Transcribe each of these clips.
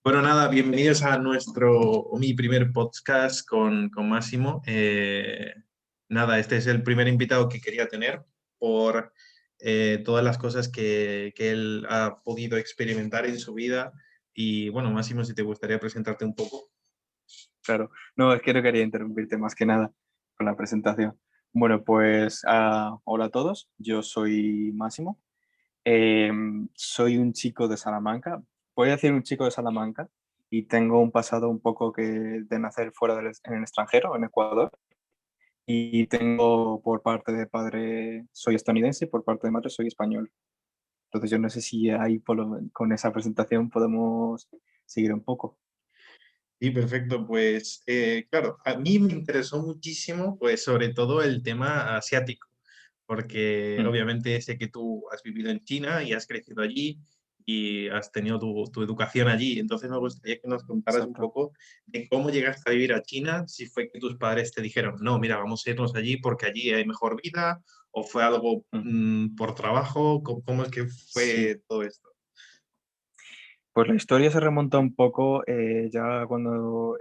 Bueno, nada, bienvenidos a mi primer podcast con Máximo. Nada, este es el primer invitado que quería tener por todas las cosas que él ha podido experimentar en su vida. Y bueno, Máximo, si te gustaría presentarte un poco. Claro, no, es que no quería interrumpirte más que nada con la presentación. Bueno, pues hola a todos, yo soy Máximo. Eh, Soy un chico de Salamanca, voy a decir un chico de Salamanca, y tengo un pasado un poco que de nacer fuera en el extranjero, en Ecuador, y tengo por parte de padre, soy estadounidense, y por parte de madre soy español. Entonces yo no sé si ahí con esa presentación podemos seguir un poco. Sí, perfecto. Pues claro, a mí me interesó muchísimo, pues sobre todo el tema asiático, porque Mm, obviamente sé que tú has vivido en China y has crecido allí y has tenido tu educación allí. Entonces me gustaría que nos contaras un exacto. poco de cómo llegaste a vivir a China, si fue que tus padres te dijeron, no, mira, vamos a irnos allí porque allí hay mejor vida, o fue algo Mm, por trabajo, ¿cómo es que sí. fue todo esto? Pues la historia se remonta un poco ya cuando,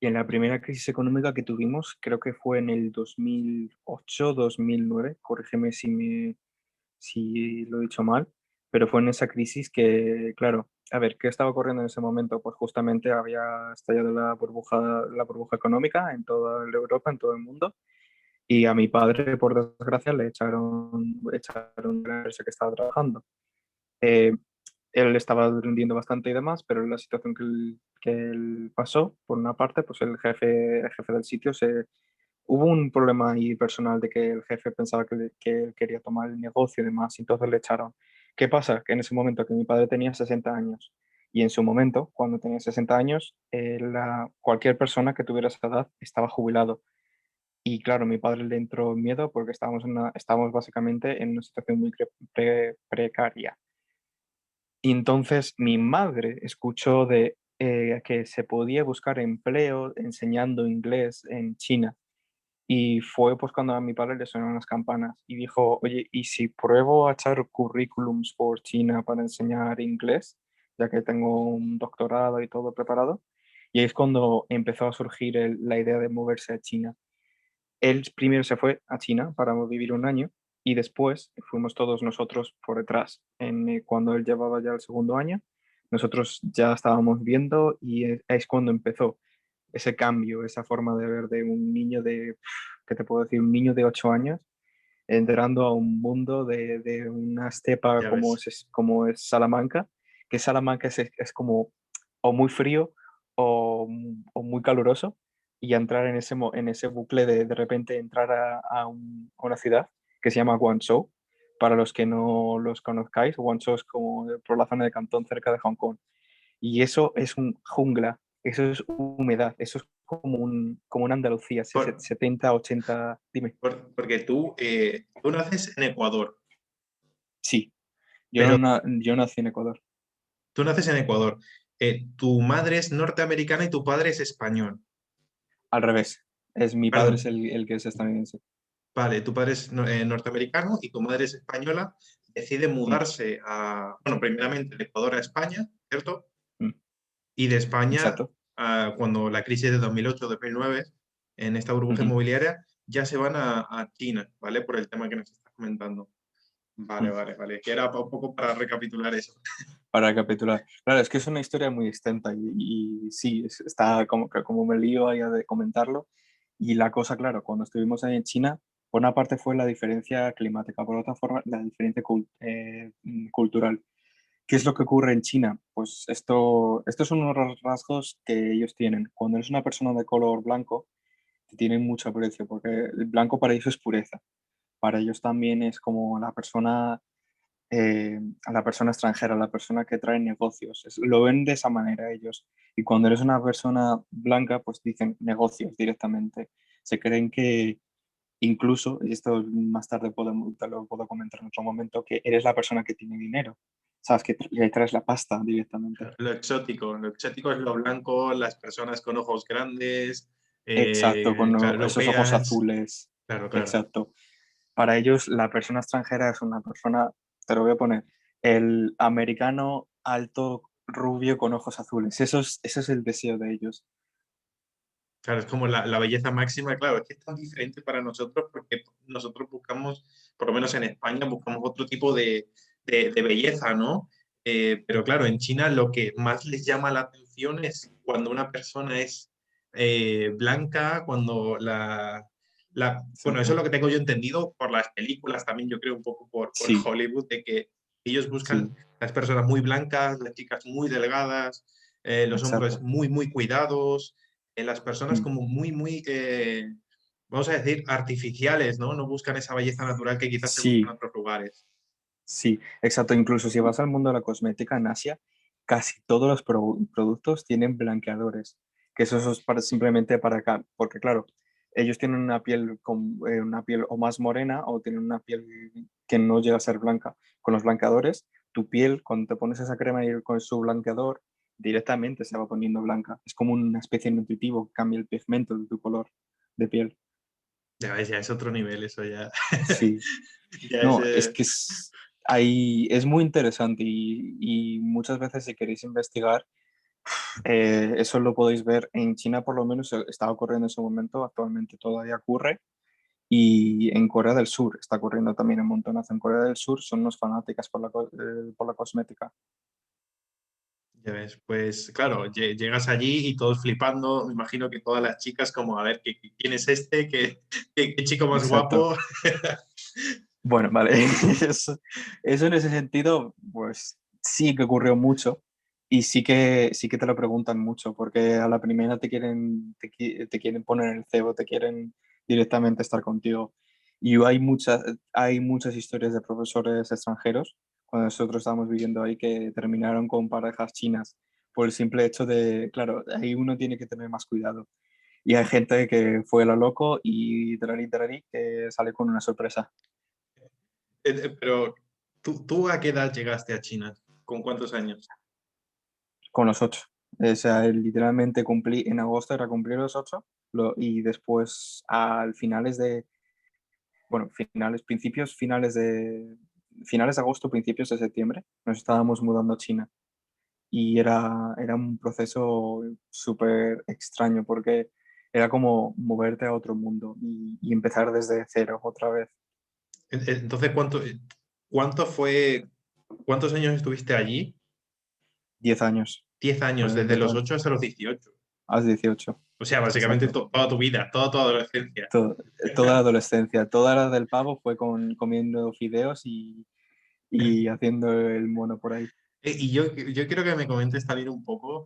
y en la primera crisis económica que tuvimos, creo que fue en el 2008, 2009, corrígeme si lo he dicho mal, pero fue en esa crisis que, claro, a ver, ¿qué estaba ocurriendo en ese momento? Pues justamente había estallado la burbuja económica en toda Europa, en todo el mundo, y a mi padre, por desgracia, echaron de la empresa que estaba trabajando. Eh, Él estaba rindiendo bastante y demás, pero la situación que él pasó, por una parte, pues el jefe del sitio hubo un problema ahí personal de que el jefe pensaba que él quería tomar el negocio y demás, y entonces le echaron. ¿Qué pasa? Que en ese momento que mi padre tenía 60 años, y en su momento, cuando tenía 60 años, cualquier persona que tuviera esa edad estaba jubilado. Y claro, mi padre le entró miedo porque estábamos básicamente en una situación muy precaria. Y entonces mi madre escuchó de que se podía buscar empleo enseñando inglés en China. Y fue pues cuando a mi padre le sonaron las campanas y dijo, oye, ¿y si pruebo a echar currículums por China para enseñar inglés? Ya que tengo un doctorado y todo preparado. Y ahí es cuando empezó a surgir la idea de moverse a China. Él primero se fue a China para vivir un año y después fuimos todos nosotros por detrás. Cuando él llevaba ya el segundo año, nosotros ya estábamos viendo y es cuando empezó ese cambio, esa forma de ver de un niño ¿qué te puedo decir? Un niño de 8 años entrando a un mundo de una estepa Ya como ves. es Salamanca, que Salamanca es como o muy frío o muy caluroso, y entrar en ese bucle de repente entrar a una ciudad que se llama Guangzhou. Para los que no los conozcáis, Guangzhou es como por la zona de Cantón, cerca de Hong Kong. Y eso es un jungla, eso es humedad, eso es como una Andalucía, Por- 70, 80, dime. porque tú naces en Ecuador, Sí, pero yo nací en Ecuador, tú naces en Ecuador. Tu madre es norteamericana y tu padre es español. al revés. Mi padre es Perdón, el que es estadounidense. vale, tu padre es norteamericano y tu madre es española. Decide Mm, mudarse bueno, primeramente de Ecuador a España, ¿cierto? mm, Y de España, exacto. cuando la crisis de 2008-2009, en esta burbuja Ujú, inmobiliaria, ya se van a China, ¿vale? Por el tema que nos estás comentando. Vale, mm. vale, vale. Que era un poco para recapitular eso. Para recapitular. Claro, es que es una historia muy extensa y sí, está como me lío ahí de comentarlo. Y la cosa, claro, cuando estuvimos ahí en China, por una parte fue la diferencia climática, por otra forma la diferencia cultural. ¿Qué es lo que ocurre en China? Pues estos son unos rasgos que ellos tienen. Cuando eres una persona de color blanco, te tienen mucho aprecio, porque el blanco para ellos es pureza. Para ellos también es como a la persona extranjera, a la persona que trae negocios. Lo ven de esa manera ellos. Y cuando eres una persona blanca, pues dicen negocios directamente. Se creen que incluso, y esto más tarde te lo puedo comentar en otro momento, que eres la persona que tiene dinero. Sabes que le traes la pasta directamente. Lo exótico es lo blanco, las personas con ojos grandes, Exacto, con claro, esos ojos europeas. azules. Claro, claro. Exacto. Para ellos, la persona extranjera es una persona, te lo voy a poner, el americano alto, rubio con ojos azules. Eso es el deseo de ellos. Claro, es como la belleza máxima, claro, es que es tan diferente para nosotros porque nosotros buscamos, por lo menos en España, buscamos otro tipo de belleza, ¿no? Pero claro, en China lo que más les llama la atención es cuando una persona es blanca, cuando bueno, eso es Exacto. lo que tengo yo entendido por las películas, también yo creo un poco por Sí, Hollywood, de que ellos buscan sí, las personas muy blancas, las chicas muy delgadas, los hombres exacto. muy, muy cuidados, en las personas Mm. como muy, muy, vamos a decir, artificiales, ¿no? No buscan esa belleza natural que quizás se busca en Sí, otros lugares. sí, exacto. Incluso si vas al mundo de la cosmética en Asia, casi todos los productos tienen blanqueadores, que eso es simplemente para acá, porque claro, ellos tienen una piel o más morena o tienen una piel que no llega a ser blanca. Con los blanqueadores, tu piel, cuando te pones esa crema y con su blanqueador, directamente se va poniendo blanca. Es como una especie de nutritivo que cambia el pigmento de tu color de piel. Ya ves, ya es otro nivel, eso ya. Sí. Ya es, No, es que es muy interesante y muchas veces si queréis investigar, eso lo podéis ver en China por lo menos estaba ocurriendo en ese momento, actualmente todavía ocurre y en Corea del Sur está ocurriendo también un montonazo. En Corea del Sur son unos fanáticas por la cosmética. ya ves, pues claro, llegas allí y todos flipando, me imagino que todas las chicas como, a ver, ¿quién es este? ¿Qué chico más Exacto. guapo? Bueno, vale, eso en ese sentido, pues sí que ocurrió mucho y sí que te lo preguntan mucho, porque a la primera te quieren poner el cebo, te quieren directamente estar contigo. Y hay muchas historias de profesores extranjeros, cuando nosotros estábamos viviendo ahí, que terminaron con parejas chinas, por el simple hecho de, claro, ahí uno tiene que tener más cuidado. Y hay gente que fue a lo loco y tarari, que sale con una sorpresa. Pero, ¿tú a qué edad llegaste a China? ¿Con cuántos años? Con los 8. O sea, literalmente cumplí, en agosto era cumplir los 8 y después al finales de, bueno, finales de agosto, principios de septiembre, nos estábamos mudando a China y era un proceso súper extraño porque era como moverte a otro mundo y empezar desde cero otra vez. Entonces, cuánto fue, ¿cuántos años estuviste allí? 10 años, 10 años, fueron desde 10 los años, 8 hasta los 18. a los 18, O sea, básicamente exacto. toda tu vida, toda tu adolescencia. Toda la adolescencia, toda la del pavo fue comiendo fideos y haciendo el mono por ahí. Y yo quiero que me comentes también un poco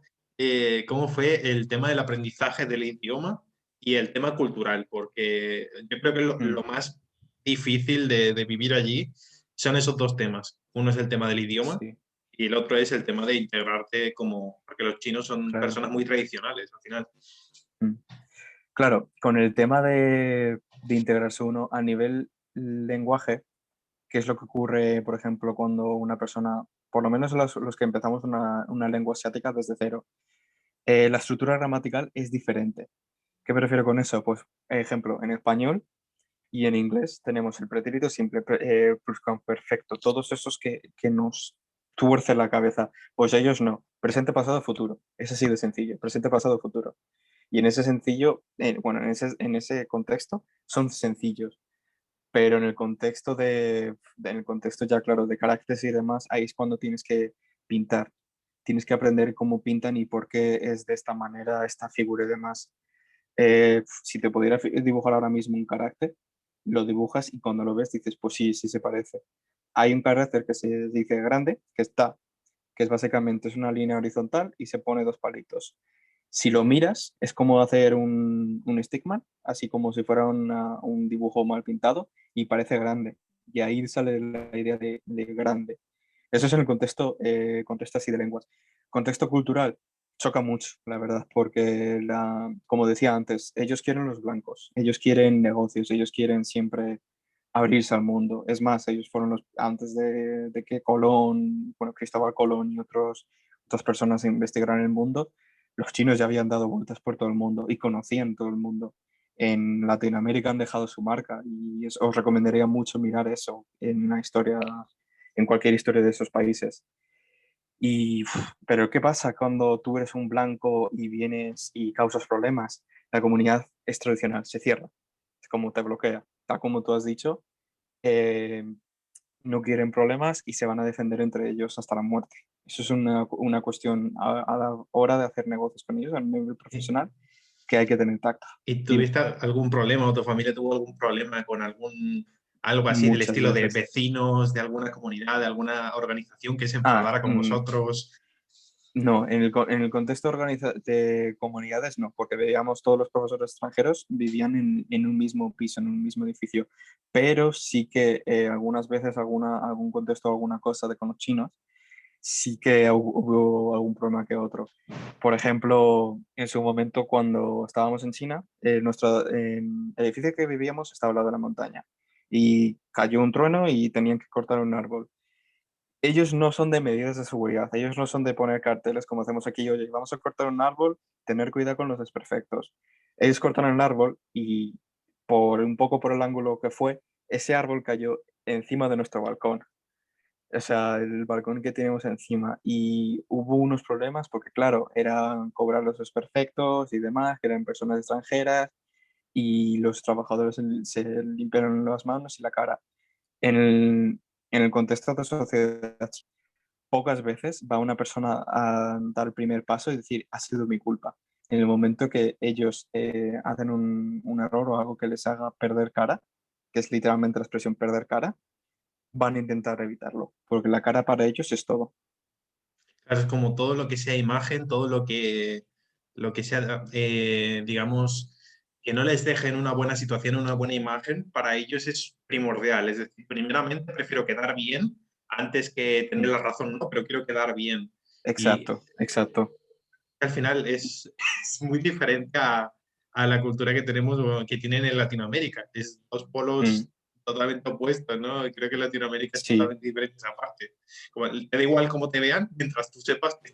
cómo fue el tema del aprendizaje del idioma y el tema cultural, porque yo creo que Mm, lo más difícil de vivir allí son esos dos temas. Uno es el tema del idioma sí, y el otro es el tema de integrarte como, porque los chinos son claro. personas muy tradicionales al final. Mm. Claro, con el tema de integrarse uno a nivel lenguaje, ¿qué es lo que ocurre, por ejemplo, cuando una persona, por lo menos los que empezamos una lengua asiática desde cero, la estructura gramatical es diferente? ¿Qué me refiero con eso? Pues, ejemplo, en español y en inglés tenemos el pretérito simple, pluscuamperfecto, todos esos que nos tuercen la cabeza. Pues ellos no. Presente, pasado, futuro. Es así de sencillo. Presente, pasado, futuro. Y en ese sencillo, bueno, en ese contexto son sencillos. Pero en el contexto ya claro de caracteres y demás, ahí es cuando tienes que pintar. Tienes que aprender cómo pintan y por qué es de esta manera esta figura y demás. Si te pudiera dibujar ahora mismo un carácter, lo dibujas y cuando lo ves dices, pues sí, sí se parece. Hay un carácter que se dice grande, que es básicamente es una línea horizontal y se pone dos palitos. Si lo miras, es como hacer un stickman, así como si fuera un dibujo mal pintado y parece grande. Y ahí sale la idea de grande. Eso es en el contexto así de lenguas. Contexto cultural, choca mucho, la verdad, porque, como decía antes, ellos quieren los blancos, ellos quieren negocios, ellos quieren siempre abrirse al mundo. Es más, ellos fueron antes de que Colón, bueno, Cristóbal Colón y otras personas investigaran el mundo, los chinos ya habían dado vueltas por todo el mundo y conocían todo el mundo. En Latinoamérica han dejado su marca y os recomendaría mucho mirar eso en una historia, en cualquier historia de esos países. Pero ¿qué pasa cuando tú eres un blanco y vienes y causas problemas? La comunidad es tradicional, se cierra, es como te bloquea, tal como tú has dicho, eh, no quieren problemas y se van a defender entre ellos hasta la muerte. Eso es una cuestión a la hora de hacer negocios con ellos a nivel Sí. profesional que hay que tener tacto. ¿Y Dime, tuviste algún problema o tu familia tuvo algún problema con algo así del muchas estilo de veces. vecinos, de alguna comunidad, de alguna organización que se Ah, enfadara con vosotros? no, en el contexto de comunidades no, porque veíamos todos los profesores extranjeros vivían en un mismo piso, en un mismo edificio, pero sí que algunas veces algún contexto, alguna cosa de con los chinos, sí que hubo algún problema que otro. Por ejemplo, en su momento cuando estábamos en China, nuestro edificio que vivíamos estaba al lado de la montaña y cayó un trueno y tenían que cortar un árbol. Ellos no son de medidas de seguridad, ellos no son de poner carteles como hacemos aquí, oye, vamos a cortar un árbol, tener cuidado con los desperfectos. Ellos cortaron el árbol y por un poco por el ángulo que fue, ese árbol cayó encima de nuestro balcón, o sea, el balcón que tenemos encima. Y hubo unos problemas porque, claro, eran cobrar los desperfectos y demás, que eran personas extranjeras, y los trabajadores se limpiaron las manos y la cara. En el contexto de sociedad, pocas veces va una persona a dar el primer paso y decir, ha sido mi culpa. En el momento que ellos hacen un error o algo que les haga perder cara, que es literalmente la expresión perder cara, van a intentar evitarlo, porque la cara para ellos es todo. Claro, es como todo lo que sea imagen, todo lo que sea, digamos, que no les dejen una buena situación, una buena imagen, para ellos es primordial. Es decir, primeramente prefiero quedar bien antes que tener Mm. la razón, no, pero quiero quedar bien. Y Exacto, exacto. al final es muy diferente a la cultura que tenemos o que tienen en Latinoamérica. Es dos Mm. polos totalmente opuestos, ¿no? Creo que Latinoamérica es Sí, totalmente diferente esa parte. Como, te da igual cómo te vean mientras tú sepas que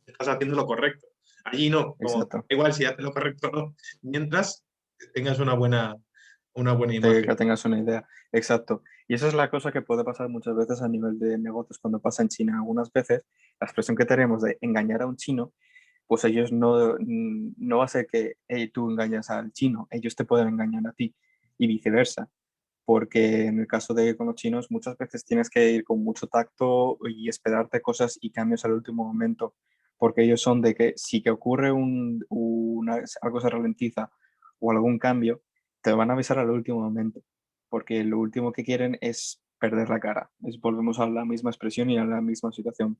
estás haciendo lo correcto. Allí no, como exacto. da igual si haces lo correcto o no, mientras tengas una buena Que imagen. tengas una idea. Exacto. Y esa es la cosa que puede pasar muchas veces a nivel de negocios cuando pasa en China. Algunas veces la expresión que tenemos de engañar a un chino, pues ellos no va a ser que tú engañas al chino, ellos te pueden engañar a ti y viceversa. Porque en el caso de con los chinos muchas veces tienes que ir con mucho tacto y esperarte cosas y cambios al último momento, porque ellos son de que si que ocurre algo se ralentiza o algún cambio, te van a avisar al último momento, porque lo último que quieren es perder la cara. Volvemos a la misma expresión y a la misma situación.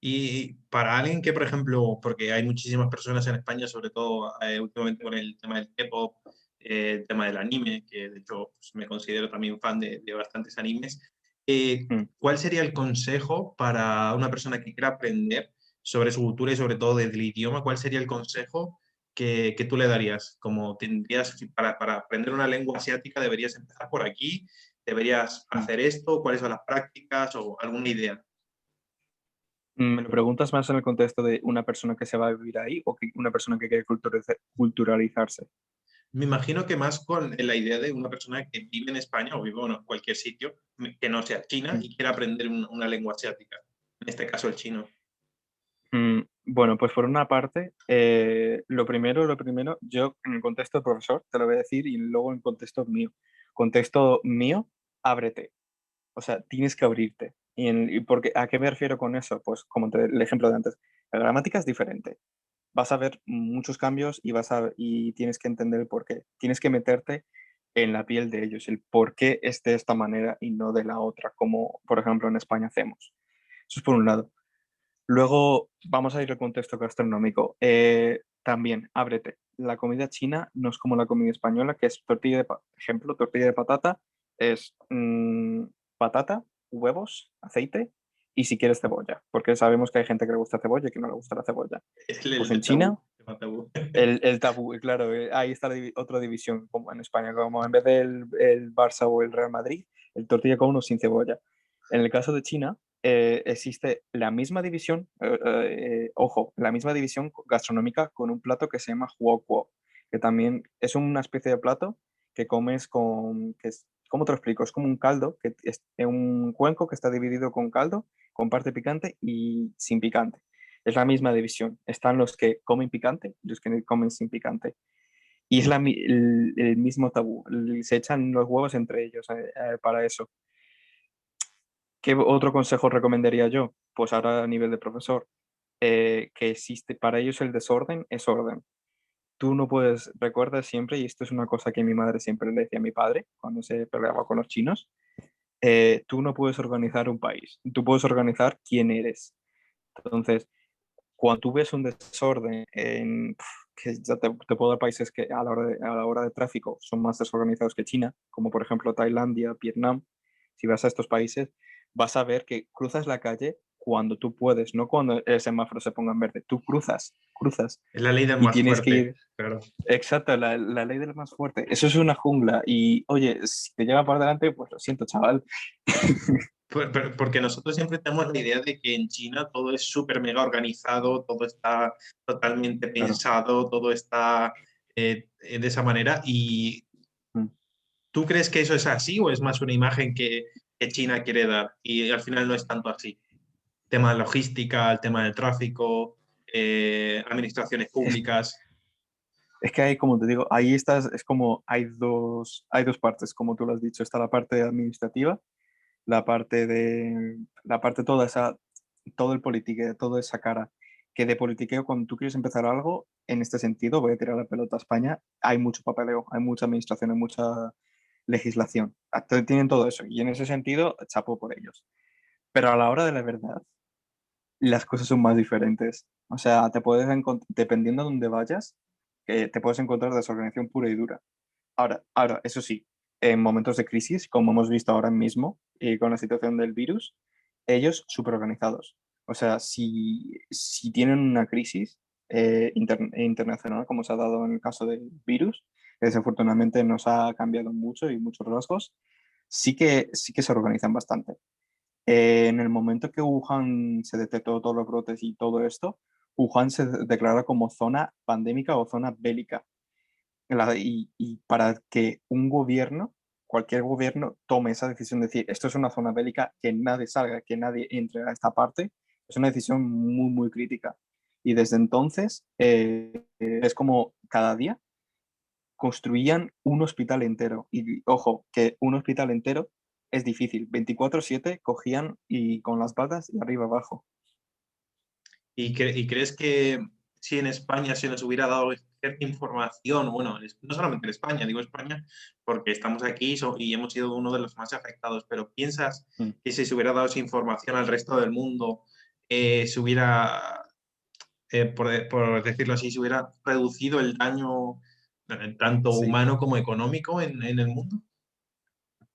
Y para alguien que, por ejemplo, porque hay muchísimas personas en España, sobre todo últimamente con el tema del K-pop, el tema del anime, que de hecho pues, me considero también fan de bastantes animes, Mm. ¿cuál sería el consejo para una persona que quiera aprender sobre su cultura y sobre todo del idioma? ¿Cuál sería el consejo que tú le darías? Como tendrías, para aprender una lengua asiática, deberías empezar por aquí, deberías Mm. hacer esto, cuáles son las prácticas o alguna idea. ¿Me lo preguntas más en el contexto de una persona que se va a vivir ahí o que una persona que quiere culturalizarse? Me imagino que más con la idea de una persona que vive en España o vive bueno, en cualquier sitio que no sea China Mm. y quiera aprender una lengua asiática, en este caso el chino. Bueno, pues por una parte, lo primero, yo en el contexto de profesor, te lo voy a decir, y luego en el contexto mío. Contexto mío, ábrete. O sea, tienes que abrirte. ¿A qué me refiero con eso? Pues como el ejemplo de antes, la gramática es diferente. Vas a ver muchos cambios y tienes que entender el por qué. Tienes que meterte en la piel de ellos, el por qué es de esta manera y no de la otra, como por ejemplo en España hacemos. Eso es por un lado. Luego vamos a ir al contexto gastronómico. También, ábrete. La comida china no es como la comida española, que es ejemplo, tortilla de patata, es patata, huevos, aceite y si quieres cebolla, porque sabemos que hay gente que le gusta cebolla y que no le gusta la cebolla. Es Pues en el tabú, China, el tabú. el tabú, claro, ahí está otra división, como en España, como en vez del el Barça o el Real Madrid, el tortilla con uno sin cebolla. En el caso de China, existe la misma división, ojo, la misma división gastronómica con un plato que se llama huoguo, que también es una especie de plato que comes con, ¿cómo te lo explico? Es como un caldo, que es un cuenco que está dividido con caldo, con parte picante y sin picante. Es la misma división. Están los que comen picante y los que comen sin picante. Y es el mismo tabú. Se echan los huevos entre ellos para eso. ¿Qué otro consejo recomendaría yo? Pues ahora a nivel de profesor, que existe, para ellos el desorden es orden. Tú no puedes, recuerda siempre, y esto es una cosa que mi madre siempre le decía a mi padre cuando se peleaba con los chinos, tú no puedes organizar un país, tú puedes organizar quién eres. Entonces, cuando tú ves un desorden que ya te puedo dar países que a la hora de tráfico son más desorganizados que China, como por ejemplo Tailandia, Vietnam, si vas a estos países, vas a ver que cruzas la calle cuando tú puedes, no cuando el semáforo se ponga en verde. Tú cruzas Es la ley del y más tienes que fuerte, ir. claro. Exacto, la ley del más fuerte. Eso es una jungla. Y oye, si te lleva por delante, pues lo siento, chaval. Porque nosotros siempre tenemos la idea de que en China todo es súper mega organizado, todo está totalmente Claro. pensado, todo está de esa manera. ¿Y Mm. tú crees que eso es así o es más una imagen que China quiere dar? Y al final no es tanto así. Tema de logística, el tema del tráfico, administraciones Es, públicas. es que hay, como te digo, ahí estás, es como hay dos partes, como tú lo has dicho. Está la parte administrativa, la parte toda esa, todo el politiqueo, toda esa cara. Que de politiqueo, cuando tú quieres empezar algo, en este sentido, voy a tirar la pelota a España, hay mucho papeleo, hay mucha administración, hay mucha legislación. Tienen todo eso. Y en ese sentido, chapo por ellos. Pero a la hora de la verdad, las cosas son más diferentes. O sea, dependiendo de dónde vayas, te puedes encontrar desorganización pura y dura. Ahora, eso sí, en momentos de crisis, como hemos visto ahora mismo, y con la situación del virus, ellos súper organizados. O sea, si tienen una crisis internacional, como se ha dado en el caso del virus, que desafortunadamente nos ha cambiado mucho y muchos rasgos, sí que se organizan bastante. En el momento que Wuhan se detectó todos los brotes y todo esto, Wuhan se declara como zona pandémica o zona bélica. Y para que un gobierno, cualquier gobierno, tome esa decisión de decir, esto es una zona bélica, que nadie salga, que nadie entre a esta parte, es una decisión muy, muy crítica. Y desde entonces es como cada día construían un hospital entero. Y ojo, que un hospital entero es difícil. 24/7 cogían y con las balas de arriba abajo. ¿Y crees que si en España se nos hubiera dado cierta información, bueno, no solamente en España, digo España, porque estamos aquí y hemos sido uno de los más afectados, pero piensas Mm. que si se hubiera dado esa información al resto del mundo, se hubiera, por decirlo así, se hubiera reducido el daño tanto Sí, humano como económico en el mundo?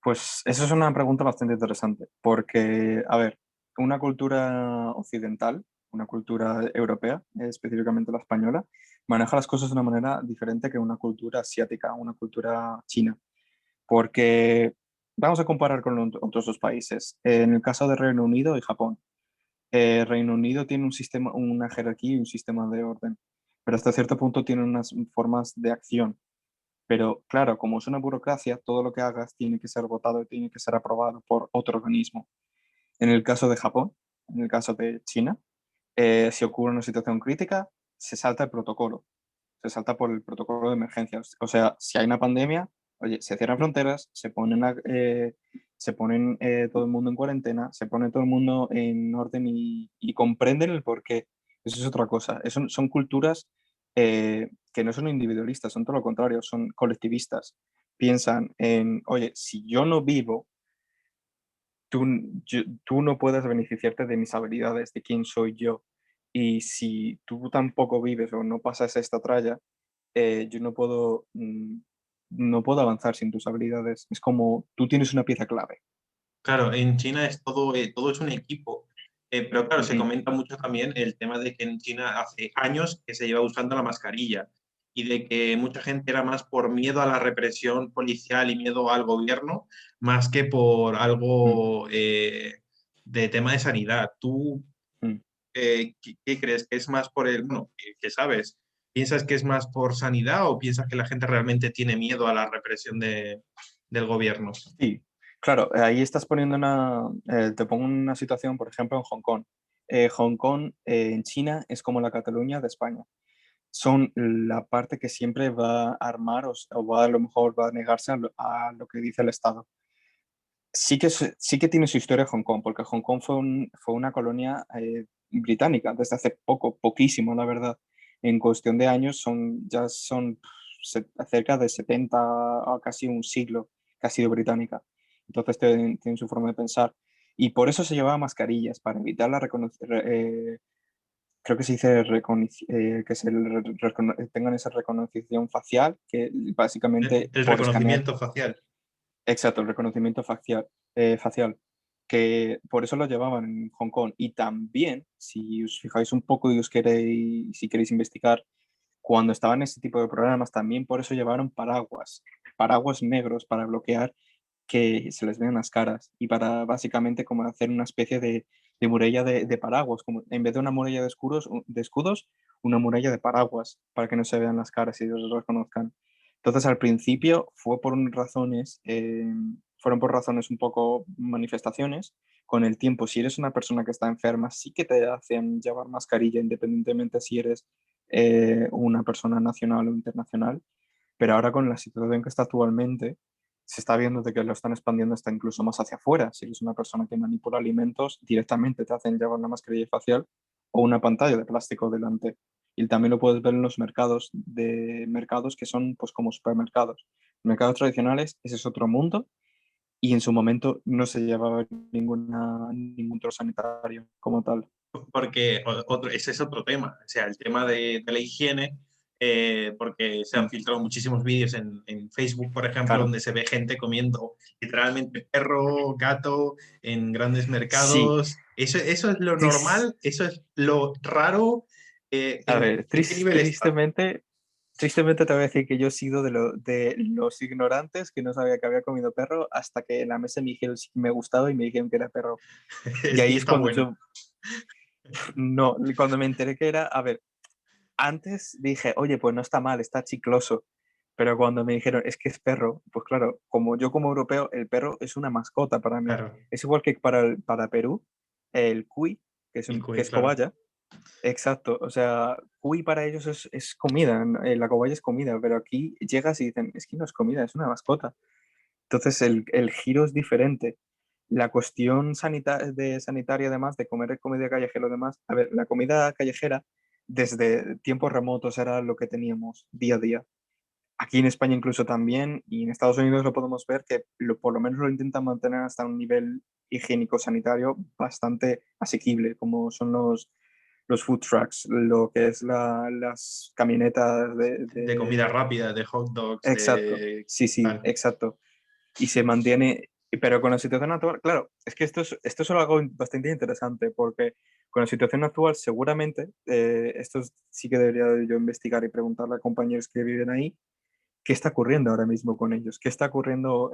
pues esa es una pregunta bastante interesante, porque, a ver, una cultura occidental, una cultura europea, específicamente la española, maneja las cosas de una manera diferente que una cultura asiática, una cultura china, porque vamos a comparar con otros dos países. En el caso de Reino Unido y Japón, Reino Unido tiene un sistema, una jerarquía y un sistema de orden, pero hasta cierto punto tiene unas formas de acción. Pero claro, como es una burocracia, todo lo que hagas tiene que ser votado y tiene que ser aprobado por otro organismo. En el caso de Japón, en el caso de China, si ocurre una situación crítica, se salta el protocolo, se salta por el protocolo de emergencia. O sea, si hay una pandemia, oye, se cierran fronteras, se ponen todo el mundo en cuarentena, se pone todo el mundo en orden y comprenden el porqué. Eso es otra cosa. Son culturas que no son individualistas, son todo lo contrario, son colectivistas. Piensan en, oye, si yo no vivo, tú, tú no puedes beneficiarte de mis habilidades, de quién soy yo. Y si tú tampoco vives o no pasas esta tralla, yo no puedo avanzar sin tus habilidades. Es como tú tienes una pieza clave. Claro, en China es todo es un equipo. Pero claro, se Ujú. comenta mucho también el tema de que en China hace años que se lleva usando la mascarilla y de que mucha gente era más por miedo a la represión policial y miedo al gobierno, más que por Mm, algo de tema de sanidad. ¿Tú mm. qué crees? ¿Que es más por bueno, qué sabes? ¿Piensas que es más por sanidad o piensas que la gente realmente tiene miedo a la represión de... del gobierno. Sí, claro, ahí estás poniendo te pongo una situación, por ejemplo, en Hong Kong. Hong Kong en China es como la Cataluña de España. Son la parte que siempre va a armar o va, a lo mejor va a negarse a lo que dice el Estado. Sí que tiene su historia Hong Kong, porque Hong Kong fue una colonia británica desde hace poquísimo, la verdad. En cuestión de años ya son cerca de 70 a casi un siglo que ha sido británica. Entonces tienen su forma de pensar. Y por eso se llevaba mascarillas, para evitar creo que se dice que tengan esa reconocimiento facial, que básicamente El por escanear. reconocimiento facial. Exacto, el reconocimiento facial, que por eso lo llevaban en Hong Kong. Y también, si os fijáis un poco y si queréis investigar, cuando estaban ese tipo de programas, también por eso llevaron paraguas negros para bloquear que se les vean las caras y para básicamente como hacer una especie de muralla de paraguas, como en vez de una muralla de escudos, una muralla de paraguas para que no se vean las caras y los reconozcan. Entonces, al principio fueron por razones un poco manifestaciones. Con el tiempo, si eres una persona que está enferma, sí que te hacen llevar mascarilla, independientemente si eres una persona nacional o internacional. Pero ahora con la situación que está actualmente, se está viendo de que lo están expandiendo hasta incluso más hacia afuera. Si eres una persona que manipula alimentos, directamente te hacen llevar una mascarilla facial o una pantalla de plástico delante. Y también lo puedes ver en los mercados que son pues como supermercados. Mercados tradicionales, ese es otro mundo y en su momento no se llevaba ningún control sanitario como tal. Porque ese es otro tema, o sea, el tema de la higiene, porque se han Mm, filtrado muchísimos vídeos en Facebook, por ejemplo, claro, donde se ve gente comiendo literalmente perro, gato en grandes sí. mercados. Eso es lo Tris- normal, eso es lo raro. a ver, ¿En qué nivel está? tristemente te voy a decir que yo he sido de los ignorantes que no sabía que había comido perro hasta que en la mesa me dijeron si me gustaba y me dijeron que era perro. Y Y ahí es está cuando bueno. yo, no, cuando me enteré que era, a ver, antes dije, oye, pues no está mal, está chicloso. Pero cuando me dijeron, es que es perro, pues claro, como yo como europeo, el perro es una mascota para mí. Claro, Es igual que para Perú, el cuy, el que cuy, es claro. cobaya. Exacto, o sea, cuy para ellos es comida, la cobaya es comida, pero aquí llegas y dicen, es que no es comida, es una mascota. Entonces el giro es diferente. La cuestión sanitaria, además de comer comida callejera, lo demás, a ver, la comida callejera desde tiempos remotos era lo que teníamos día a día. Aquí en España incluso también, y en Estados Unidos lo podemos ver, que por lo menos lo intentan mantener hasta un nivel higiénico sanitario bastante asequible, como son los food trucks, lo que es las camionetas De comida rápida, de hot dogs, Exacto, de sí, sí, tal. exacto. Y se mantiene, pero con la situación actual, claro, es que esto es algo bastante interesante, porque con la situación actual seguramente, esto sí que debería yo investigar y preguntarle a compañeros que viven ahí, qué está ocurriendo ahora mismo con ellos, qué está ocurriendo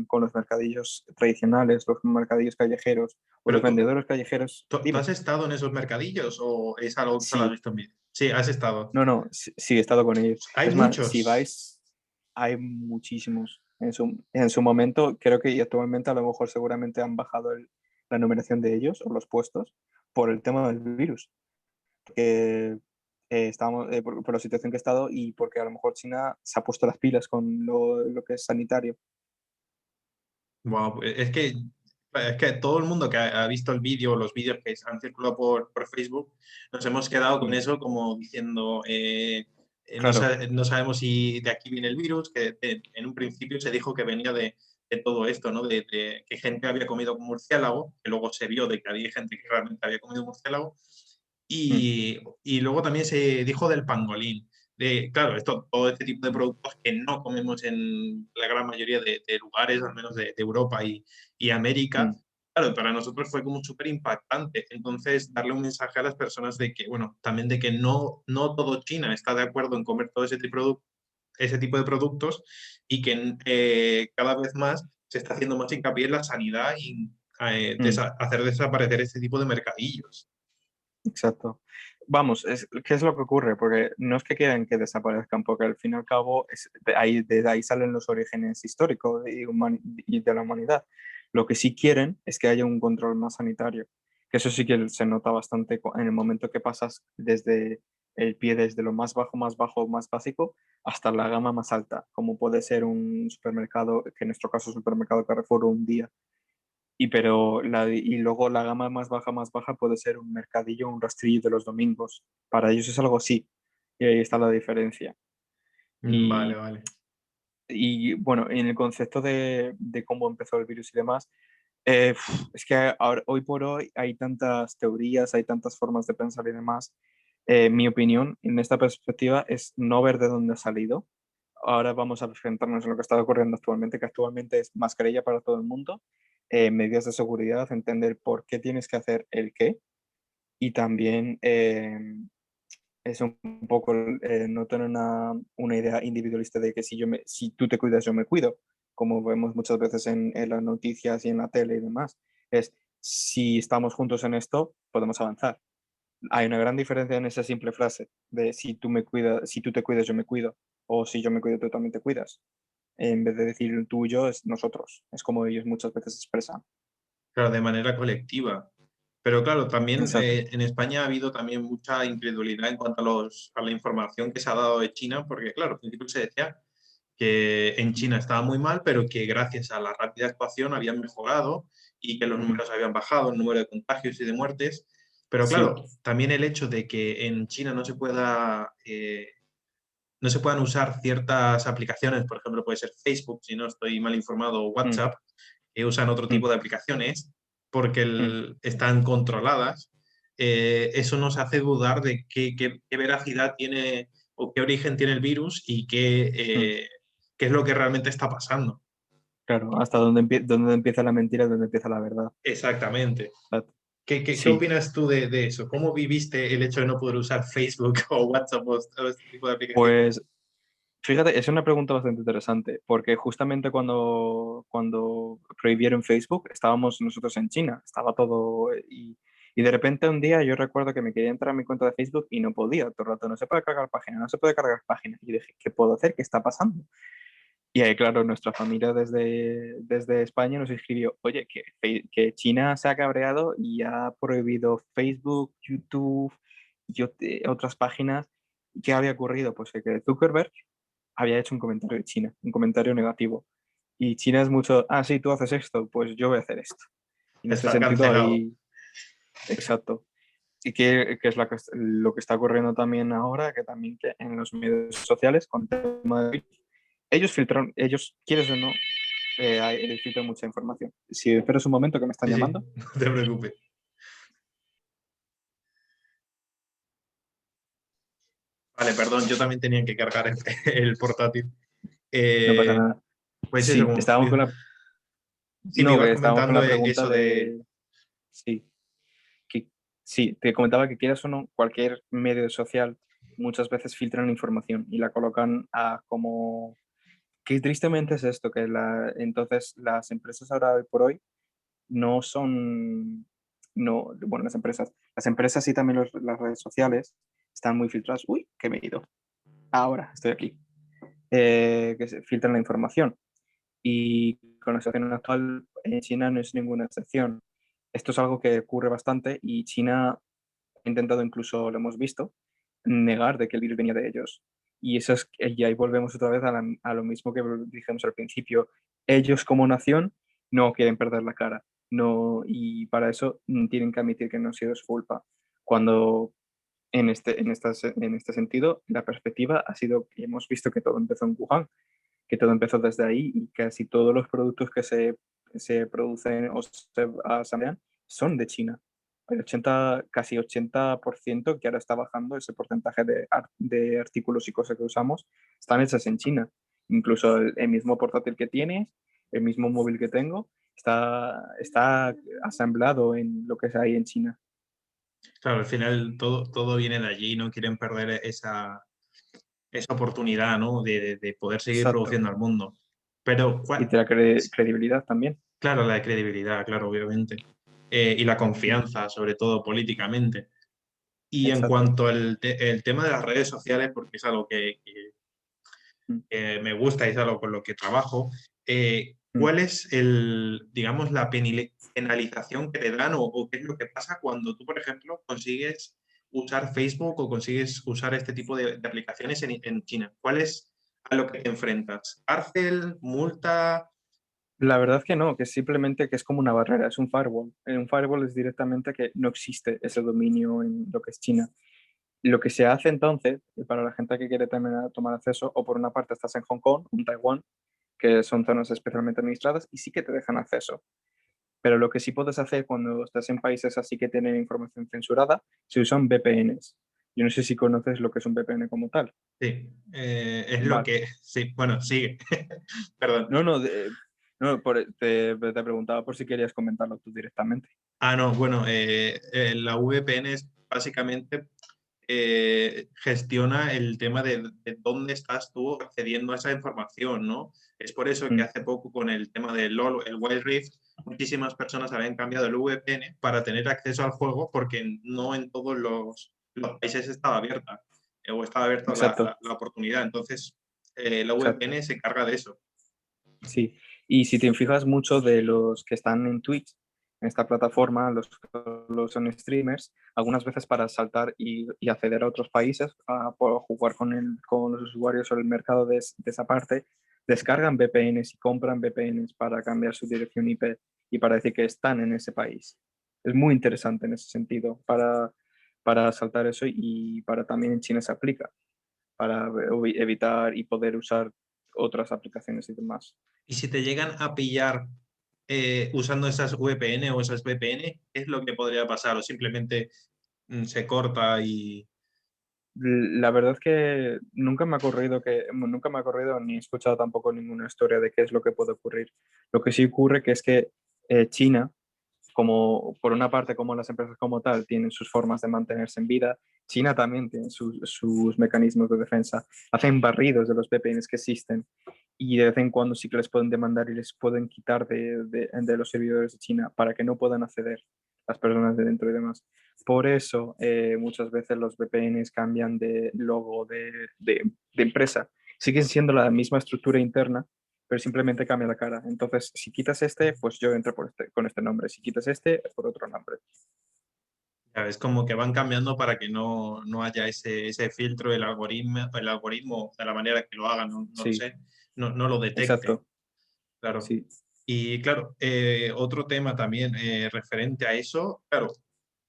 con los mercadillos tradicionales, los mercadillos callejeros o los Pero vendedores callejeros. ¿tú has Dime. estado en esos mercadillos o es algo que solo has Sí, visto en vídeo? Sí, has estado. no, no, sí, sí, he estado con ellos. Hay Es más, si muchos. vais, hay muchísimos. En su momento, creo que y actualmente a lo mejor seguramente han bajado la numeración de ellos o los puestos por el tema del virus. Porque por la situación que ha estado y porque a lo mejor China se ha puesto las pilas con lo que es sanitario. Wow, es que todo el mundo que ha visto el vídeo, los vídeos que se han circulado por Facebook, nos hemos quedado con Mm, eso como diciendo, no, claro. no sabemos si de aquí viene el virus, que en un principio se dijo que venía de todo esto, ¿no? De que gente había comido murciélago, que luego se vio de que había gente que realmente había comido murciélago, Mm, y luego también se dijo del pangolín. Claro, todo este tipo de productos que no comemos en la gran mayoría de lugares, al menos de Europa y América, mm. claro, para nosotros fue como súper impactante. Entonces, darle un mensaje a las personas de que, bueno, también de que no todo China está de acuerdo en comer todo ese tipo de productos y que cada vez más se está haciendo más hincapié en la sanidad y Mm. hacer desaparecer este tipo de mercadillos. Exacto. Vamos, ¿qué es lo que ocurre? Porque no es que quieran que desaparezcan, porque al fin y al cabo de ahí salen los orígenes históricos y de la humanidad. Lo que sí quieren es que haya un control más sanitario, que eso sí que se nota bastante en el momento que pasas desde el pie, desde lo más bajo, más básico, hasta la gama más alta, como puede ser un supermercado, que en nuestro caso es un supermercado Carrefour o un día. Y luego la gama más baja puede ser un mercadillo, un rastrillo de los domingos. Para ellos es algo así. Y ahí está la diferencia. Vale, Y, vale. y bueno, en el concepto de cómo empezó el virus y demás, es que hoy por hoy hay tantas teorías, hay tantas formas de pensar y demás. Mi opinión en esta perspectiva es no ver de dónde ha salido. Ahora vamos a enfrentarnos a lo que está ocurriendo actualmente, que actualmente es mascarilla para todo el mundo, medidas de seguridad, entender por qué tienes que hacer el qué y también es un poco no tener una idea individualista de que si tú te cuidas, yo me cuido, como vemos muchas veces en las noticias y en la tele y demás. Es si estamos juntos en esto, podemos avanzar. Hay una gran diferencia en esa simple frase de si tú me cuidas, si tú te cuidas, yo me cuido, o si yo me cuido, tú también te cuidas. En vez de decir tú y yo, es nosotros. Es como ellos muchas veces expresan. Claro, de manera colectiva. Pero claro, también Exacto. en España ha habido también mucha incredulidad en cuanto a la información que se ha dado de China, porque claro, al principio se decía que en China estaba muy mal, pero que gracias a la rápida actuación habían mejorado y que los Ujú. números habían bajado, el número de contagios y de muertes. Pero Sí, claro, también el hecho de que en China no se puedan usar ciertas aplicaciones, por ejemplo, puede ser Facebook, si no estoy mal informado, o mm, WhatsApp, que usan otro mm, tipo de aplicaciones porque mm, están controladas, eso nos hace dudar de qué veracidad tiene o qué origen tiene el virus y mm. qué es lo que realmente está pasando. Claro, hasta dónde empieza la mentira, dónde empieza la verdad. Exactamente. Exacto. ¿Qué Sí, opinas tú de eso? ¿Cómo viviste el hecho de no poder usar Facebook o WhatsApp o este tipo de aplicaciones? pues fíjate, es una pregunta bastante interesante, porque justamente cuando prohibieron Facebook, estábamos nosotros en China, estaba todo, y de repente un día yo recuerdo que me quería entrar a mi cuenta de Facebook y no podía, todo el rato, no se puede cargar página, no se puede cargar página. Y dije, ¿qué puedo hacer? ¿Qué está pasando? Y ahí, claro, nuestra familia desde España nos escribió, oye, que China se ha cabreado y ha prohibido Facebook, YouTube y otras páginas. ¿Qué había ocurrido? Pues que Zuckerberg había hecho un comentario de China, un comentario negativo. Y China es mucho, sí, tú haces esto, pues yo voy a hacer esto. Y en ese Está sentido cancelado. ahí, exacto. Y que es lo que está ocurriendo también ahora, que también que en los medios sociales, con el tema de ellos filtran, ellos, quieres o no, filtran mucha información. Si esperas un momento que me están Sí, sí, llamando. no te preocupes. Vale, perdón, yo también tenía que cargar el portátil. No pasa Eh, nada. pues eso, Sí, estábamos con la, sí, me no, ibas que estábamos con comentando la pregunta eso de... de, sí, que, sí, te comentaba que quieras o no, cualquier medio social muchas veces filtran información y la colocan a como, que tristemente es esto, que entonces las empresas ahora hoy por hoy no son, no, bueno, las empresas y también las redes sociales están muy filtradas. Uy, que me he ido. Ahora estoy aquí. Que se filtran la información. Y con la situación actual en China no es ninguna excepción. Esto es algo que ocurre bastante y China ha intentado, incluso lo hemos visto, negar de que el virus venía de ellos. Y ahí volvemos otra vez a lo mismo que dijimos al principio. Ellos como nación no quieren perder la cara. No, y para eso tienen que admitir que no ha sido su culpa. Cuando en este sentido, la perspectiva ha sido que hemos visto que todo empezó en Wuhan, que todo empezó desde ahí y casi todos los productos que se producen o se asamblean son de China. El 80, casi 80% que ahora está bajando ese porcentaje de artículos y cosas que usamos, están hechas en China. Incluso el mismo portátil que tienes, el mismo móvil que tengo, está asamblado en lo que es ahí en China. Claro, al final todo viene de allí, no quieren perder esa oportunidad, ¿no? De poder seguir Exacto. produciendo al mundo. Pero, Y de la credibilidad también. claro, la de credibilidad, claro, obviamente. Y la confianza, sobre todo políticamente. Y en exacto. cuanto al el tema de las redes sociales, porque es algo Mm, que me gusta y es algo con lo que trabajo, mm. ¿cuál es digamos, la penalización que te dan o qué es lo que pasa cuando tú, por ejemplo, consigues usar Facebook o consigues usar este tipo de aplicaciones en China? ¿Cuál es a lo que te enfrentas? ¿Cárcel, multa? La verdad que no, que simplemente que es como una barrera, es un firewall. Un firewall es directamente que no existe ese dominio en lo que es China. Lo que se hace entonces, y para la gente que quiere también tomar acceso, o por una parte estás en Hong Kong, en Taiwán, que son zonas especialmente administradas, y sí que te dejan acceso. Pero lo que sí puedes hacer cuando estás en países así que tienen información censurada, se usan VPNs. Yo no sé si conoces lo que es un VPN como tal. Sí, es lo Vale. que... Sí, bueno, sigue. Perdón. No, no, no te preguntaba por si querías comentarlo tú directamente. Ah, no, bueno, la VPN es básicamente gestiona el tema de dónde estás tú accediendo a esa información, ¿no? Es por eso que Mm, hace poco con el tema del LOL, el Wild Rift, muchísimas personas habían cambiado el VPN para tener acceso al juego porque no en todos los países estaba abierta o estaba abierta exacto, la oportunidad. Entonces, la exacto. VPN se encarga de eso. Sí, y si te fijas mucho de los que están en Twitch, en esta plataforma, los son streamers, algunas veces para saltar y acceder a otros países, por jugar con los usuarios o el mercado de esa parte, descargan VPNs y compran VPNs para cambiar su dirección IP y para decir que están en ese país. Es muy interesante en ese sentido para saltar eso y para también en China se aplica, para evitar y poder usar otras aplicaciones y demás. Y si te llegan a pillar usando esas VPN o esas VPN, ¿qué es lo que podría pasar? O simplemente se corta y... La verdad que nunca me ha ocurrido ni he escuchado tampoco ninguna historia de qué es lo que puede ocurrir. Lo que sí ocurre que es que China, como por una parte como las empresas como tal tienen sus formas de mantenerse en vida, China también tiene sus mecanismos de defensa. Hacen barridos de los VPNs que existen y de vez en cuando sí que les pueden demandar y les pueden quitar de los servidores de China para que no puedan acceder las personas de dentro y demás. Por eso muchas veces los VPNs cambian de logo de empresa. Siguen siendo la misma estructura interna, pero simplemente cambia la cara. Entonces, si quitas este, pues yo entro con este nombre. Si quitas este, por otro nombre. Ya ves, como que van cambiando para que no haya ese filtro, el algoritmo de la manera que lo hagan, no lo Sí, sé, no lo detecte, exacto. claro. Sí. Y claro, otro tema también referente a eso, claro,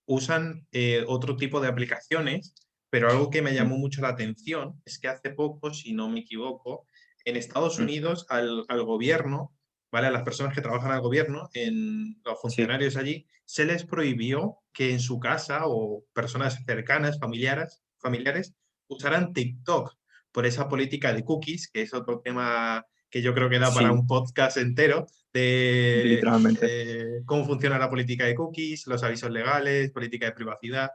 usan otro tipo de aplicaciones, pero algo que me Mm, llamó mucho la atención es que hace poco, si no me equivoco, en Estados mm, Unidos al gobierno, ¿vale? A las personas que trabajan al gobierno, en los sí, funcionarios allí, se les prohibió que en su casa o personas cercanas, familiares usaran TikTok por esa política de cookies, que es otro tema que yo creo que da para sí, un podcast entero, de literalmente. cómo funciona la política de cookies, los avisos legales, política de privacidad,